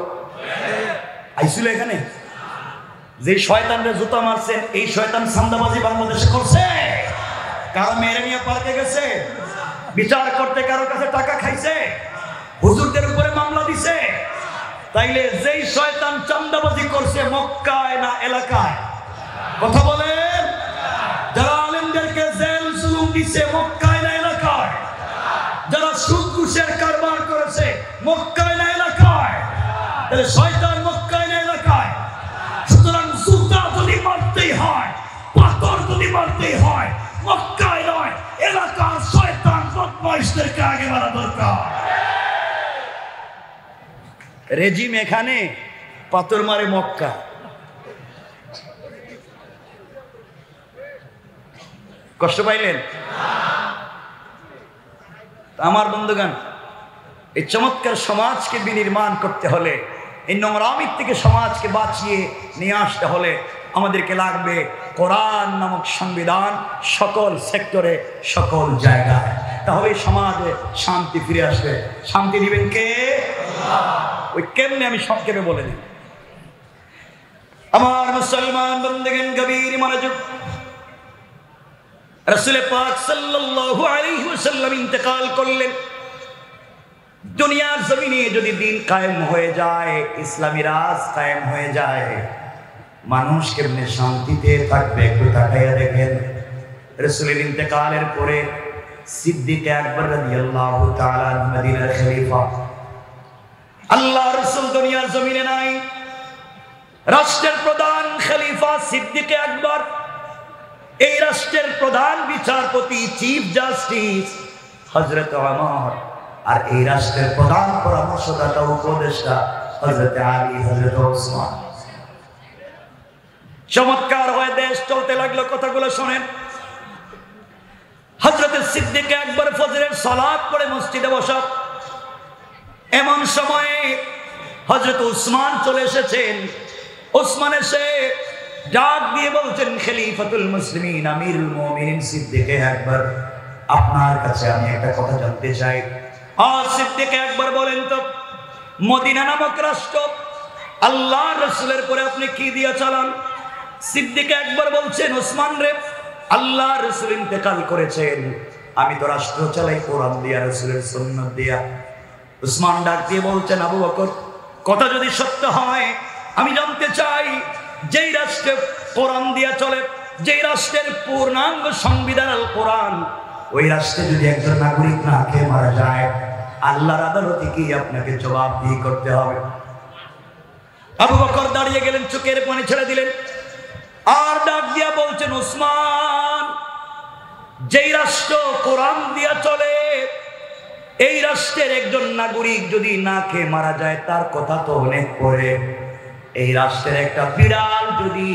আইছিল এখানে? যে শয়তানরে জুতা মারছেন, এই শয়তান চাঁদাবাজি বাংলাদেশে করছে? কারো মেরে নিয়ে পার্কে গেছে, বিচার করতে কারো কাছে টাকা খাইছে, হুজুরদের উপরে মামলা দিছে? তাইলে যেই শয়তান চাঁদাবাজি করছে মক্কায় না এলাকায়? কথা বলেন। যারা আলেমদেরকে জেল জুলুম দিছে মক্কায় না এলাকায়? যারা সুদ ঘুষের কারবার করেছে মক্কায় না এলাকায়? তাহলে শয়তান মক্কায় না এলাকায়? সুতরাং জুতা যদি মারতেই হয়, পাথর যদি মারতেই হয়, মক্কায় নয়, এলাকার শয়তান বদমাইশদেরকে আগে মারা দরকার। রেজিম এখানে, পাথর মারে মক্কা। কষ্ট পাইলেন? আমার বন্ধুগণ, এই চমৎকার সমাজকে বিনির্মাণ করতে হলে, এই নোংরামির থেকে সমাজকে বাঁচিয়ে নিয়ে আসতে হলে আমাদেরকে লাগবে কোরআন নামক সংবিধান সকল সেক্টরে, সকল জায়গায়। তাহলে সমাজে শান্তি ফিরে আসবে। শান্তি দিবেন কে? ওই কেমনে আমি সংক্ষেপে বলে দিই। আমার মুসলমান বন্ধুগণ, গভীর মনোযোগ। রাসূল পাক সাল্লাল্লাহু আলাইহি ওয়াসাল্লাম ইন্তেকাল করলেন। দুনিয়ার জমিনে যদি দিন কায়েম হয়ে যায়, ইসলামী রাজ কায়েম হয়ে যায়, মানুষ কেমনে শান্তিতে থাকবে একটু তাকাইয়া দেখেন। রাসূলের ইন্তেকালের পরে সিদ্দিক আকবর রাদিয়াল্লাহু তাআলা মদিনার খলিফা, আল্লাহ রাসূল দুনিয়ার জমিনে নাই, রাষ্ট্রের প্রধান খলিফা সিদ্দিক আকবর, এই রাষ্ট্রের প্রধান বিচারপতি চিফ জাস্টিস হযরত ওমর, আর এই রাষ্ট্রের প্রধান পরামর্শদাতা উপদেষ্টা হযরত আলী, হযরত ওসমান। চমৎকার হয়ে দেশ চলতে লাগলো। কথাগুলো শোনেন। হযরত সিদ্দিক আকবর ফজরের সালাত পড়ে মসজিদে বসা, এমন সময়ে হযরত ওসমান চলে এসেছেন। ওসমান এসে ডাক দিয়ে বলছেন, খলিফাতুল মুসলিমিন আমিরুল মুমিনিন সিদ্দিক আকবর, আপনার কাছে আমি একটা কথা জানতে চাই। সিদ্দিক আকবর বলেন তো, মদিনা নামক রাষ্ট্র আল্লাহর রাসূলের পরে আপনি কি দিয়ে চালান? সিদ্দিক আকবর বলছেন, ওসমান রে, আল্লাহর রাসূল ইন্তেকাল করেছেন, আমি তো রাষ্ট্র চালাই কোরআন দিয়া, রাসূলের সুন্নাত দিয়া। ওসমান ডাক দিয়ে বলছেন, আবু বকর, কথা যদি সত্য হয় আমি জানতে চাই, যেই রাষ্ট্রে কোরআন দিয়া চলে, যেই রাষ্ট্রের পূর্ণাঙ্গ সংবিধান আল কোরআন, ওই রাষ্ট্রে যদি একজন নাগরিক না খেয়ে মারা যায়, আল্লাহর আদালতে কি আপনাকে জবাবদিহি করতে হবে? আবু বকর দাঁড়িয়ে গেলেন, চোখের পানি ছেড়ে দিলেন, আর ডাক দিয়া বলছেন, ওসমান, যেই রাষ্ট্র কোরআন দিয়া চলে, এই রাষ্ট্রের একজন নাগরিক যদি না খেয়ে মারা যায়, তার কথা তো অনেক পরে। এই রাষ্ট্রের একটা বিড়াল যদি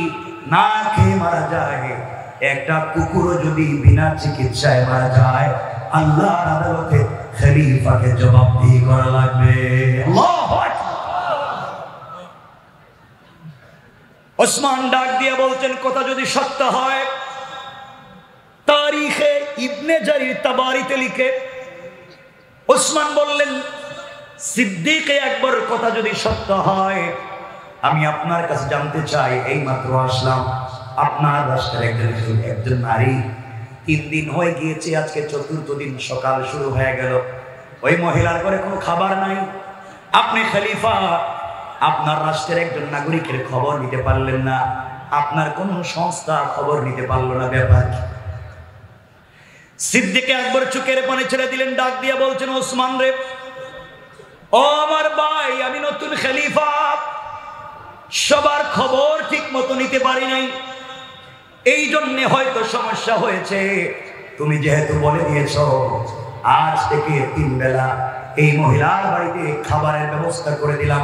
না খেয়ে মারা যায়, একটা কুকুরও যদি বিনা চিকিৎসায় মারা যায়, আল্লাহর আদালতে খলিফাকে জবাবদিহি করা লাগবে। আল্লাহু আকবার। ওসমান ডাক দিয়ে বলছেন, কথা যদি সত্য হয়, তারিখে ইবনে জারির তাবারিতে লিখে ওসমান বললেন, সিদ্দিক আকবর, কথা যদি সত্য হয়, আমি আপনার কাছে জানতে চাই, এই মাত্র আসলাম, আপনার রাষ্ট্রের একজন নারী 3 দিন হয়ে গিয়েছে, আজকে 4র্থ দিন, সকাল শুরু হয়ে গেল, ওই মহিলার ঘরে কোনো খাবার নাই, আপনি খলিফা, আপনার রাষ্ট্রের একজন নাগরিকের খবর নিতে পারলেন না, আপনার কোন সংস্থা খবর নিতে পারলো না, ব্যাপার কি? সিদ্দিক আকবর চোখের পানি ছেড়ে দিলেন, ডাক দিয়ে বলছেন, ওসমান রে, ও আমার ভাই, আমি নতুন খলিফা, সবার খবর ঠিক মতো নিতে পারি নাই, এই জন্য হয়তো সমস্যা হয়েছে। তুমি যেহেতু বলে দিয়েছ, আজ থেকে 3 বেলা এই মহিলার বাড়িতে খাবারের ব্যবস্থা করে দিলাম,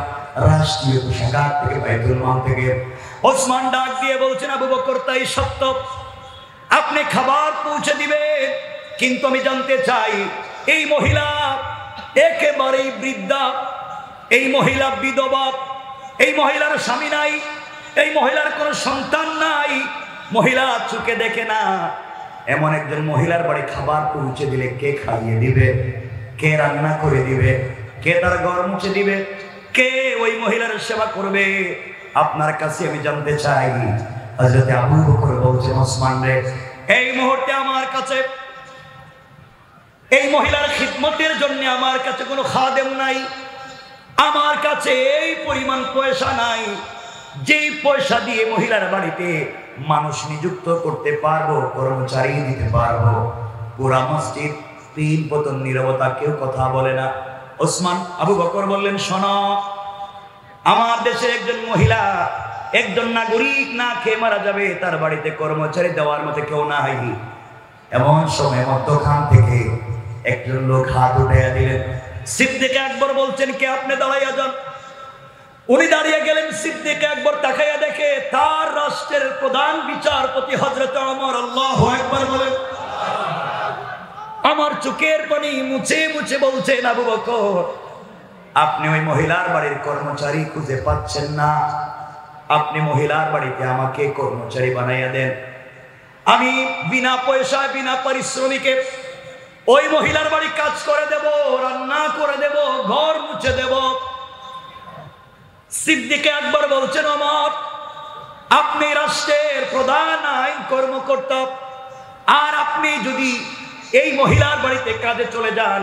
রাষ্ট্রীয় কোষাগার থেকে, বাইতুল মাল থেকে। ওসমান ডাক দিয়ে বলছেন, আবু বকর, তাই সত্য, আপনি খাবার পৌঁছে দিবেন, কিন্তু আমি জানতে চাই, এই মহিলা একেবারেই বৃদ্ধা, এই মহিলা বিধবা, এই মহিলার স্বামী নাই, এই মহিলার কোনো সন্তান নাই, মহিলা চোখে দেখে না, এমন একজন মহিলার বাড়ি খাবার পৌঁছে দিলে কে খাইয়ে দিবে, কে রান্না করে দিবে, কে তার ঘর মুছে দিবে, কে ওই মহিলার সেবা করবে? আপনার কাছে আমি জানতে চাই। হযরত আবু বকর বলছেন, ওসমান রে, এই মুহূর্তে আমার কাছে এই মহিলার খিদমতের জন্য আমার কাছে কোনো খাদেম নাই, আমার কাছে এই পরিমাণ পয়সা নাই, যেই পয়সা দিয়ে মহিলার বাড়িতে মানুষ নিযুক্ত করতে পারবো, কর্মচারী দিতে পারবো। পুরা মসজিদ 3 পতন নীরবতা, কেউ কথা বলে না। ওসমান, আবু বকর বললেন, শোনো, আমার দেশে একজন মহিলা, একজন নাগরিক না খেয়ে মারা যাবে, তার বাড়িতে কর্মচারী দেওয়ার মতো কেউ না হয়। এমন সময় মধ্যখান থেকে একজন লোক হাত উঠাইয়া দিলেন। সিদ্দিক আকবর বলছেন, কে? আপনি দাঁড়াইয়া যান। উনি দাঁড়িয়ে গেলেন। সিদ্দিক আকবর তাকাইয়া দেখে তার রাষ্ট্রের প্রধান বিচারপতি হযরত ওমর। আল্লাহু আকবার বলেন। আমার চোখের পানি মুছে মুছে বলছেন, আবু বকর, আপনি ওই মহিলার বাড়ির কর্মচারী খুঁজে পাচ্ছেন না, আপনি মহিলার বাড়িতে আমাকে কর্মচারী বানাইয়া দেন, আমি বিনা পয়সায় বিনা পারিশ্রমিকে ওই মহিলার বাড়ি কাজ করে দেব, রান্না করে দেব, ঘর মুছে দেব। সিদ্দিক আকবর বলছেন, ওমর, আপনি রাষ্ট্রের প্রধান আইন কর্মকর্তা, আর আপনি যদি এই মহিলার বাড়িতে কাজে চলে যান,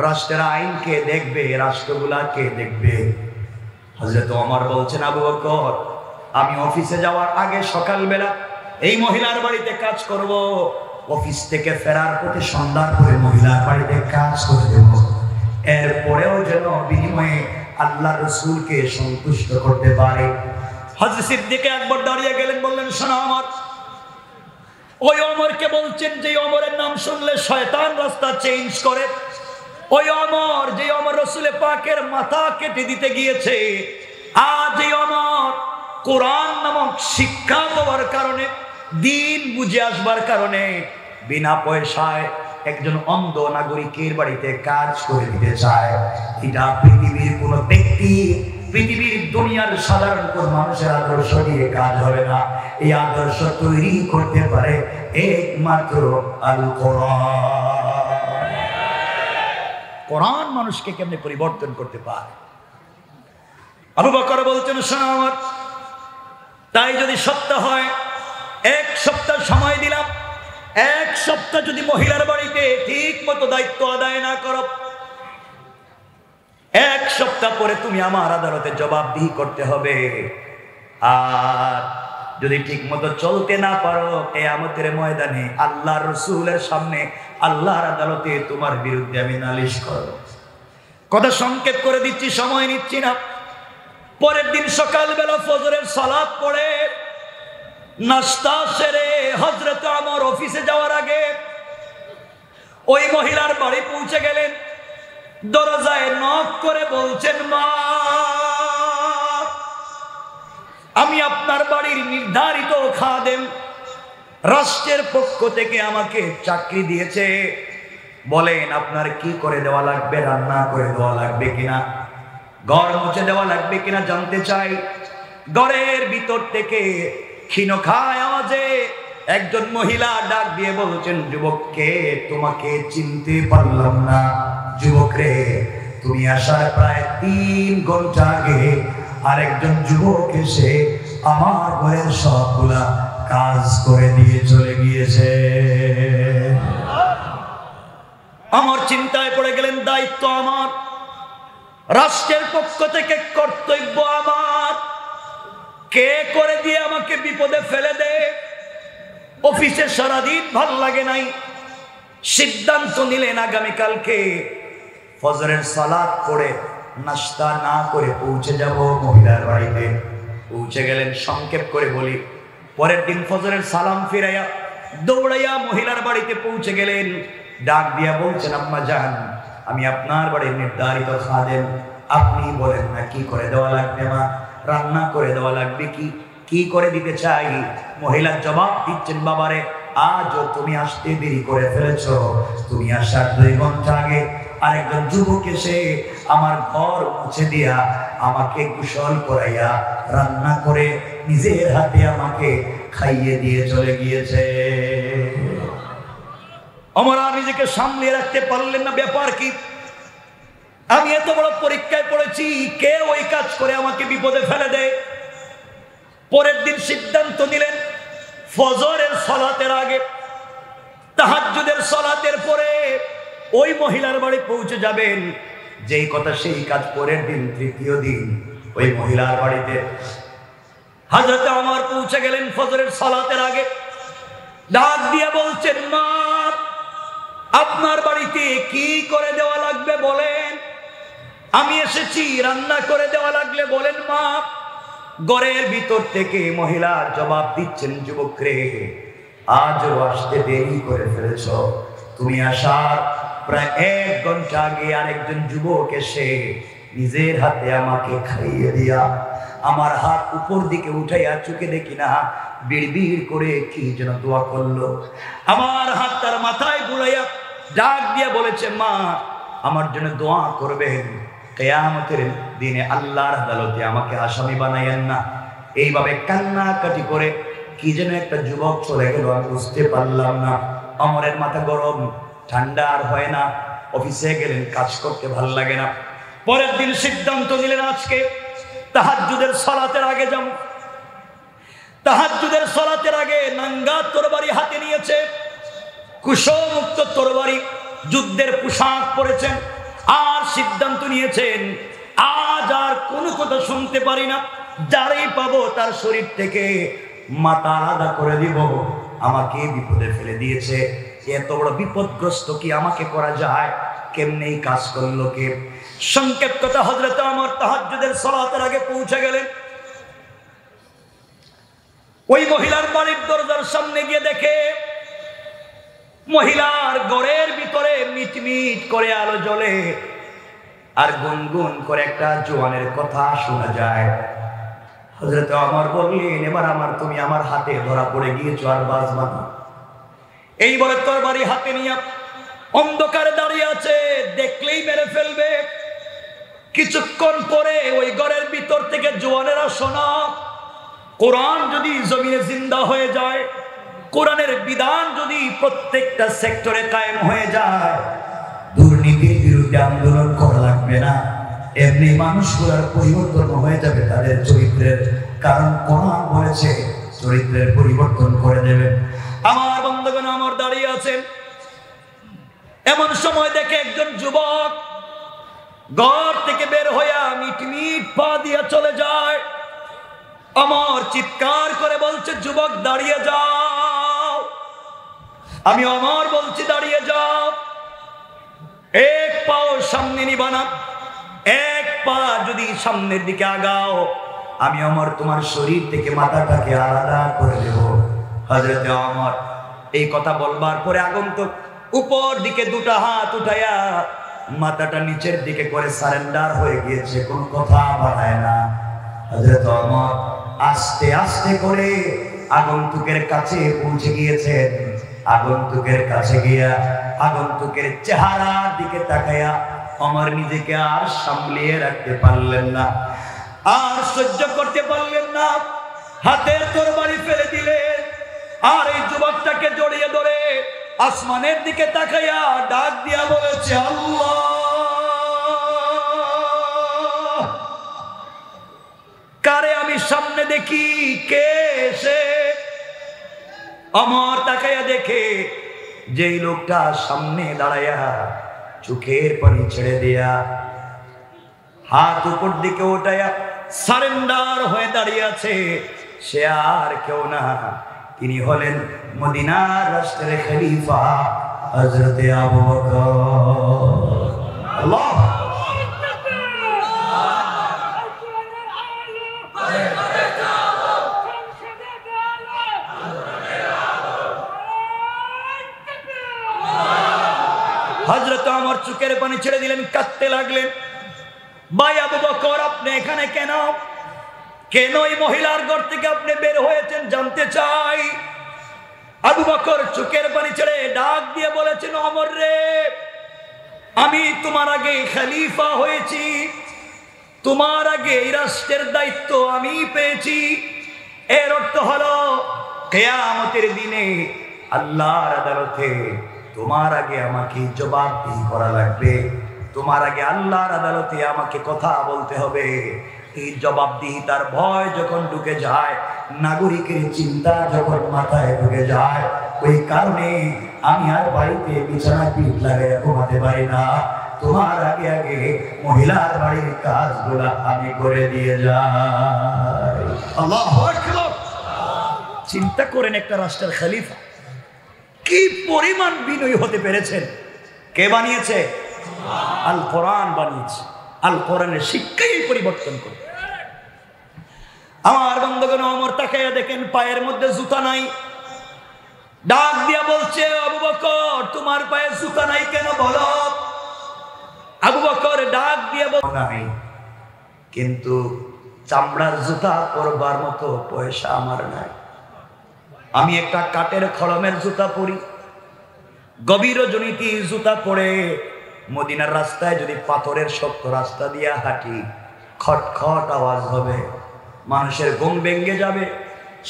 রাষ্ট্রের আইন কে দেখবে, রাষ্ট্রগুলা কে দেখবে? হযরত ওমর বলছেন, আবু বকর, আমি অফিসে যাওয়ার আগে সকালবেলা এই মহিলার বাড়িতে কাজ করব, অফিস থেকে ফেরার পথে সন্ধ্যার পরে মহিলার বাড়িতে কাজ করে দেব, এরপরেও যেন বিনিময়ে আল্লাহ রাসূলকে সন্তুষ্ট করতে পারে। হযরত সিদ্দিক আকবর দাঁড়িয়ে গেলেন, বললেন, শোনো ওমর, ওই ওমরকে বলছেন যে ওমরের নাম শুনলে শয়তান রাস্তা চেঞ্জ করে, ওই ওমর যে ওমর রাসূল পাকের মাথা কেটে দিতে গিয়েছে, আজ এই ওমর কোরআন নামক শিক্ষা পাওয়ার কারণে, দিন বুঝে আসবার কারণে বিনা পয়সায় একজন অন্ধ নাগরিকের বাড়িতে কাজ করে দিতে চায়। এটা পৃথিবীর কোন ব্যক্তি পৃথিবীর দুনিয়ার সাধারণ কোন মানুষের আদর্শ দিয়ে কাজ হবে না। এই আদর্শ তৈরি করতে পারে একমাত্র আল কোরআন। কোরআন মানুষকে কেমনে পরিবর্তন করতে পারে। আবু বকর বলছেন, শোনো আমার, তাই যদি সত্য হয় 1 সপ্তাহ সময় দিলাম, 1 সপ্তাহ যদি মহিলার বাড়িতে ঠিক মতো দায়িত্ব আদায় না করো, 1 সপ্তাহ পরে তুমি আমার আদালতে জবাবদিহি করতে হবে। আর যদি ঠিক মতো চলতে না পারো, কিয়ামতের ময়দানে আল্লাহর রাসূলের সামনে আল্লাহর আদালতে তোমার বিরুদ্ধে আমি নালিশ করব। কথা সংক্ষেপ করে দিচ্ছি, সময় নিচ্ছি না। পরের দিন সকালবেলা ফজরের সালাত পড়ে নাস্তা সেরে হযরত ওমর অফিসে যাওয়ার আগে ওই মহিলার বাড়ি পৌঁছে গেলেন। দরজায় নক করে বলছেন, মা, আমি আপনার বাড়ির নির্ধারিত খাদেম, রাষ্ট্রের পক্ষ থেকে আমাকে চাকরি দিয়েছে, বলেন আপনার কি করে দেওয়া লাগবে, রান্না করে দেওয়া লাগবে কিনা, ঘর মুছে দেওয়া লাগবে কিনা জানতে চাই। ঘরের ভিতর থেকে ক্ষীণকায় আওয়াজে একজন মহিলা ডাক দিয়ে বলছেন, যুবককে তোমাকে চিনতে পারলাম না। যুবক রে, তুমি আসার প্রায় 3 ঘন্টা আগে আরেকজন যুবক এসে আমার ঘরের সবগুলা কাজ করে দিয়ে চলে গিয়েছে। আমার চিন্তায় পড়ে গেলেন, দায়িত্ব আমার, রাষ্ট্রের পক্ষ থেকে কর্তব্য আমার, কে করে দিয়ে আমাকে বিপদে ফেলে দে। অফিসে সারাদিন ভাল লাগে নাই, সিদ্ধান্ত নিলেন আগামীকালকে ফজরের সালাত পড়ে নাস্তা না করে পৌঁছে যাব মহিলার বাড়িতে। পৌঁছে গেলেন, সংক্ষেপ করে বলি, পরের দিন ফজরের সালাম ফিরাইয়া দৌড়াইয়া মহিলার বাড়িতে পৌঁছে গেলেন। ডাক দিয়া বলছেন, আম্মা জান, আমি আপনার বাড়ির নির্ধারিত খাদেম, আপনি বলেন না কি করে দেওয়া লাগবে, মা, রান্না করে দেওয়া লাগবে কি করে দিতে চাই। মহিলা জবাব দিচ্ছেন, বাবারে, আজও তুমি আসতে দেরি করে ফেলেছো। তুমি আসার 2 ঘন্টা আগে আরেকজন যুবক এসে আমার ঘর মুছে দিয়া আমাকে গোসল করাইয়া রান্না করে নিজের হাতে আমাকে খাইয়ে দিয়ে চলে গিয়েছে। ওমর আর নিজেকে সামলিয়ে রাখতে পারলেন না, ব্যাপার কি, আমি এত বড় পরীক্ষায় পড়েছি, কে ওই কাজ করে আমাকে বিপদে ফেলে দেয়। পরের দিন সিদ্ধান্ত নিলেন, ফজরের সালাতের আগে, তাহাজ্জুদের সালাতের পরে ওই মহিলার বাড়ি পৌঁছে যাবেন। যেই কথা সেই কাজ। পরের দিন, 3য় দিন, ওই মহিলার বাড়িতে হযরত ওমর পৌঁছে গেলেন ফজরের সালাতের আগে। ডাক দিয়ে বলছেন, মা, আপনার বাড়িতে কি করে দেওয়া লাগবে বলেন, আমি এসেছি, রান্না করে দেওয়া লাগলে বলেন মা। ঘরের ভিতর থেকে মহিলা জবাব দিচ্ছেন, যুবক রে, আজও আসতে দেরি করে ফেলেছ। তুমি আসার প্রায় 1 ঘন্টা আগে আরেকজন যুবক এসে নিজের হাতে আমাকে খাইয়ে দিয়া আমার হাত উপর দিকে উঠাইয়া চোখে দেখি না বিড়বিড় করে কি যেন দোয়া করলো। আমার হাত তার মাথায় বুলাইয়া ডাক দিয়ে বলেছে, মা, আমার জন্য দোয়া করবেন, কিয়ামতের দিনে আল্লাহর আদালতে আমাকে আসামি বানাইয়েন না। এইভাবে কান্নাকাটি করে কি যেন একটা যুবক চলে গেল, আমি বুঝতে পারলাম না। ওমরের মাথা গরম, ঠান্ডা আর হয় না। অফিসে গেলেন, কাজ করতে ভালো লাগে না। পরের দিন সিদ্ধান্ত নিলেন, আজকে তাহাজ্জুদের সালাতের আগে যাব। তাহাজ্জুদের সালাতের আগে নাঙ্গা তরবারি হাতে নিয়েছে, কুশমুক্ত তরবারি, যুদ্ধের পোশাক পরেছেন, আর সিদ্ধান্ত নিয়েছেন, আজ আর কোনো কথা শুনতে পারি না, যারাই পাবো তার শরীর থেকে মাথা আলাদা করে দিব। আমাকে বিপদে ফেলে দিয়েছে, এত বড় বিপদগ্রস্ত কি আমাকে করা যায়, কেমনে কাজ করলো কে। সংক্ষেপ কথা, হযরত ওমর তাহাজ্জুদের সালাতের আগে পৌঁছে গেলেন। ওই মহিলার বাড়ির দরজার সামনে গিয়ে দেখে মহিলার ঘরের ভিতরে মিটমিট করে আলো জ্বলে, আর গুনগুন করে একটা জোয়ানের কথা শোনা যায়। হযরত ওমর বললেন, এবার তুমি আমার হাতে ধরা পড়ে গিয়েছো, আর বাঁচবা না। এই বলে তরবারি হাতে নিয়ে অন্ধকারে দাঁড়িয়ে আছে, দেখলেই মেরে ফেলবে। কিছুক্ষণ পরে ওই ঘরের ভিতর থেকে জওয়ানেরা শোনা, কোরআন যদি জমিনে জিন্দা হয়ে যায়, কোরআনের বিধান যদি প্রত্যেকটা সেক্টরে কায়েম হয়ে যায়, দুর্নীতির বিরুদ্ধে আন্দোলন করা লাগবে না, এমনি মানুষগুলোর পরিবর্তন হয়ে যাবে তাদের চরিত্রের। কারণ কোরআন বলেছে চরিত্রের পরিবর্তন করে দেবে। আমার বন্ধুগণ আমার দাঁড়িয়ে আছেন, এমন সময় দেখে একজন যুবক ঘর থেকে বের হইয়া মিটমিট পা দিয়া চলে যায়। আমার চিৎকার করে বলছে, যুবক দাঁড়িয়ে যাও। আমি আমার বলছি দাঁড়িয়ে যাও। এক পাও সামনে নিবা না, এক পা যদি সামনের দিকে আগাও, আমি আমার তোমার শরীর থেকে মাথাটাকে আলাদা করে দেব। হযরতে ওমর এই কথা বলবার পরে আগন্তুক উপর দিকে দুটা হাত উঠাইয়া মাথাটা নিচের দিকে করে সারেন্ডার হয়ে গিয়েছে, কোন কথা বাড়ায় না। হযরতে ওমর আস্তে আস্তে করে আগন্তুকের কাছে পৌঁছে গিয়েছেন। আগন্তুকের কাছে গিয়া আগন্তুকের চেহারার দিকে তাকাইয়া ওমর নিজেকে আর সামলিয়ে রাখতে পারলেন না, আর সহ্য করতে পারলেন না, হাতের তরবারি ফেলে দিলেন। আর এই যুবকটাকে জড়িয়ে ধরে আসমানের দিকে তাকাইয়া ডাক দিয়া বলেছে, আল্লাহ, কারে আমি সামনে দেখি, কে সে? ওমর তাকাইয়া দেখে যেই লোকটা সামনে দাঁড়াইয়া চোখের পানি ছেড়ে দিয়া হাত উপর দিকে উঠাইয়া সারেন্ডার হয়ে দাঁড়িয়ে আছে, সে আর কেউ না, তিনি হলেন মদিনার রাষ্ট্রের খলিফা হযরতে আবু বকর। আল্লাহ হযরত ওমর চোখের পানি ছেড়ে দিলেন, কাঁদতে লাগলেন। ভাই আবু বকর, আপনি এখানে কেন? কেন এই মহিলার ঘর থেকে আপনি বের হয়েছেন জানতে চাই। আবু বকর চোখের পানি ছেড়ে ডাক দিয়ে বলেছেন, ওমর রে, আমি তোমার আগে খলিফা হয়েছি, তোমার আগে এই রাষ্ট্রের দায়িত্ব আমি পেয়েছি। এর অর্থ হলো কিয়ামতের দিনে আল্লাহর আদালতে তোমার আগে আমাকে জবাবদিহি করা লাগবে, তোমার আগে আল্লাহর আদালতে আমাকে কথা বলতে হবে। এই জবাবদিহিতার ভয় যখন ঢুকে যায়, নাগরিকের চিন্তা যখন মাথায় ঢুকে যায়, ওই কারণে আমি আর বাড়িতে বিছানায় পিঠ লাগাই ঘুমাতে পারি না। তোমার আগে আগে মহিলার বাড়ির কাজগুলা আমি করে দিয়ে যাই। আল্লাহু আকবার। চিন্তা করেন, একটা রাষ্ট্রের খলিফা কি পরিমাণ বিনয়ী হতে পেরেছেন। কে বানিয়েছে? আল কোরআন বানিয়েছে। আল কোরআনের শিক্ষাই পরিবর্তন করে। আমার বন্ধুগণ, ওমর তাকাইয়া দেখেন পায়ের মধ্যে জুতা নাই। ডাক দিয়া বলছে, আবু বকর, তোমার পায়ে জুতা নাই কেন বলো? আবু বকর ডাক দিয়ে বল, নাই, কিন্তু চামড়ার জুতা পরবার মতো পয়সা আমার নাই। আমি একটা কাঠের খড়মের জুতা পরি। গভীর রজনীতি জুতা পরে মদিনার রাস্তায় যদি পাথরের শক্ত রাস্তা দিয়ে হাঁটি, খটখট আওয়াজ হবে, মানুষের ঘুম ভেঙে যাবে,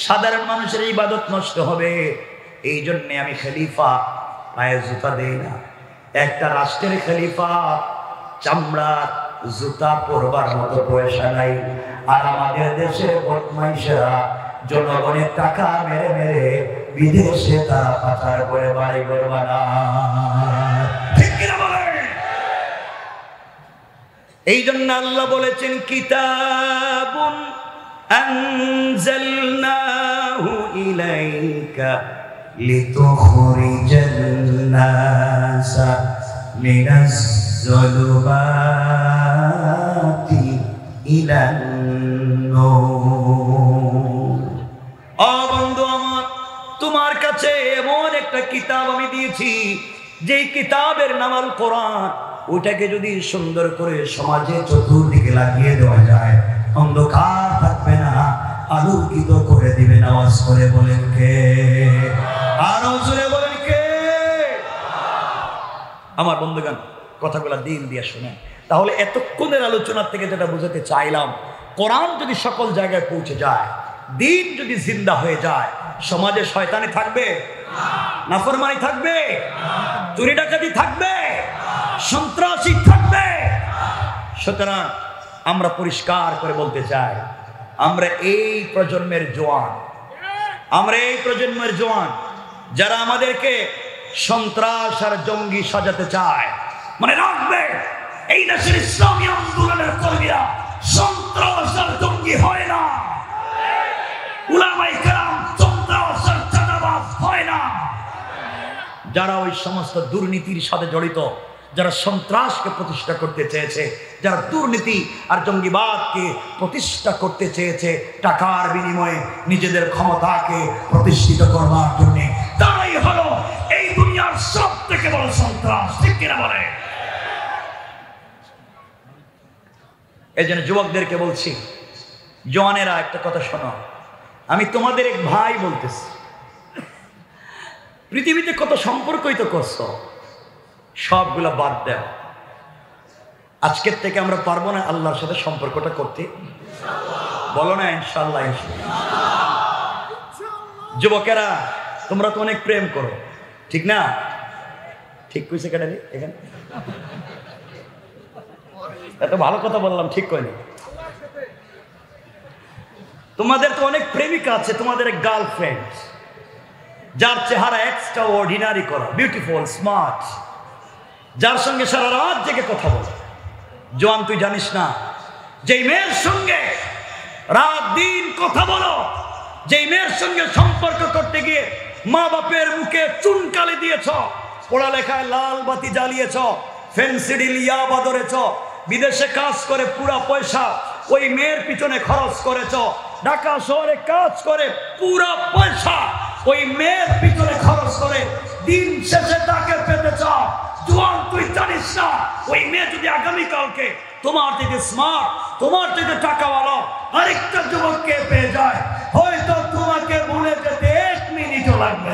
সাধারণ মানুষের ইবাদত নষ্ট হবে। এই জন্যে আমি খলিফা পায়ে জুতা দেই না। একটা রাষ্ট্রের খলিফা চামড়ার জুতা পরবার মতো পয়সা নাই। আর আমাদের দেশের বদমাইশেরা জনগণের টাকা মেরে মেরে বিদেশে তারা পাচার করে বাড়ি ঘর বানায়। ঠিক কিনা বলেন? এই জন্য আল্লাহ বলেছেন, কিতাবুন আনজালনাহু ইলাইকা লিতুখরিজান নাসা মিনাজ যুলুমাতি ইলান নূর। ও বন্ধু আমার, তোমার কাছে এমন একটা কিতাব আমি দিয়েছি, যেই কিতাবের নাম আল কোরআন। ওটাকে যদি সুন্দর করে সমাজে চতুর্দিকে লাগিয়ে দেওয়া যায়, অন্ধকার থাকবে না, আলোকিত করে দিবেন। আওয়াজ করে বলেন কে? আরো জোরে বলেন কে? আমার বন্ধুগণ, কথাগুলা দিল দিয়ে শুনে তাহলে এতক্ষণের আলোচনার থেকে যেটা বুঝাতে চাইলাম, কোরআন যদি সকল জায়গায় পৌঁছে যায়, দিন যদি জিন্দা হয়ে যায়, সমাজে শয়তানি থাকবে? নাফরমানি থাকবে? চুরি ডাকাতি থাকবে? সন্ত্রাসী থাকবে? সুতরাং আমরা পরিষ্কার করে বলতে চাই, আমরা এই প্রজন্মের জওয়ান, যারা আমাদেরকে সন্ত্রাস আর জঙ্গি সাজাতে চায়। মানে রাখবে, এই দেশের ইসলামী আন্দোলনের কর্মীরা সন্ত্রাস আর জঙ্গি হয় না, উলামায়ে কেরাম সন্ত্রাস আর চাঁদাবাজ হয় না। যারা ওই সমস্ত দুর্নীতির সাথে জড়িত, যারা সন্ত্রাসকে প্রতিষ্ঠা করতে চেয়েছে, যারা দুর্নীতি আর জঙ্গিবাদকে প্রতিষ্ঠা করতে চেয়েছে টাকার বিনিময়ে নিজেদের ক্ষমতাকে প্রতিষ্ঠিত করবার জন্য, তারাই হলো এই দুনিয়ার সব থেকে বড় সন্ত্রাস। ঠিক কিনা বলে? এই জন্য যুবকদেরকে বলছি, জওয়ানেরা একটা কথা শোনো, আমি তোমাদের এক ভাই বলতেছি, পৃথিবীতে কত সম্পর্কই তো করছো, সবগুলা বাদ দাও। আজকের থেকে আমরা পারবো না আল্লাহর সাথে সম্পর্কটা করতে? বলো না ইনশাআল্লাহ। যুবকেরা, তোমরা তো অনেক প্রেম করো, ঠিক না? ঠিক কইছে কেন এখানে? এত ভালো কথা বললাম, ঠিক কইনি? তোমাদের তো অনেক প্রেমিকা আছে, তোমাদের গার্লফ্রেন্ড, যার চেহারা এক্সট্রা অর্ডিনারি করা, বিউটিফুল, স্মার্ট, যার সঙ্গে সারা রাত জেগে কথা বলে। জওয়ান, তুই জানিস না, যেই মেয়ের সঙ্গে রাত দিন কথা বলো, যেই মেয়ের সঙ্গে সম্পর্ক করতে গিয়ে মা বাপের মুখে চুনকালি দিয়েছ, পড়ালেখায় লাল বাতি জ্বালিয়েছ, ফেন্সিডিল ইয়াবা ধরেছ, বিদেশে কাজ করে পুরা পয়সা ওই মেয়ের পিছনে খরচ করেছ, ঢাকা শহরে কাজ করে পুরা পয়সা ওই মেয়ের পিছনে খরচ করে দিন শেষে তাকে পেতে চাও। জওয়ান, তুই জানিস না, ওই মেয়ে যদি আগামীকালকে তোমার থেকে স্মার্ট, তোমার থেকে টাকাওয়ালা আরেকটা যুবককে পেয়ে যায়, হয়তো তোমাকে ভুলে যেতে 1 মিনিটও লাগবে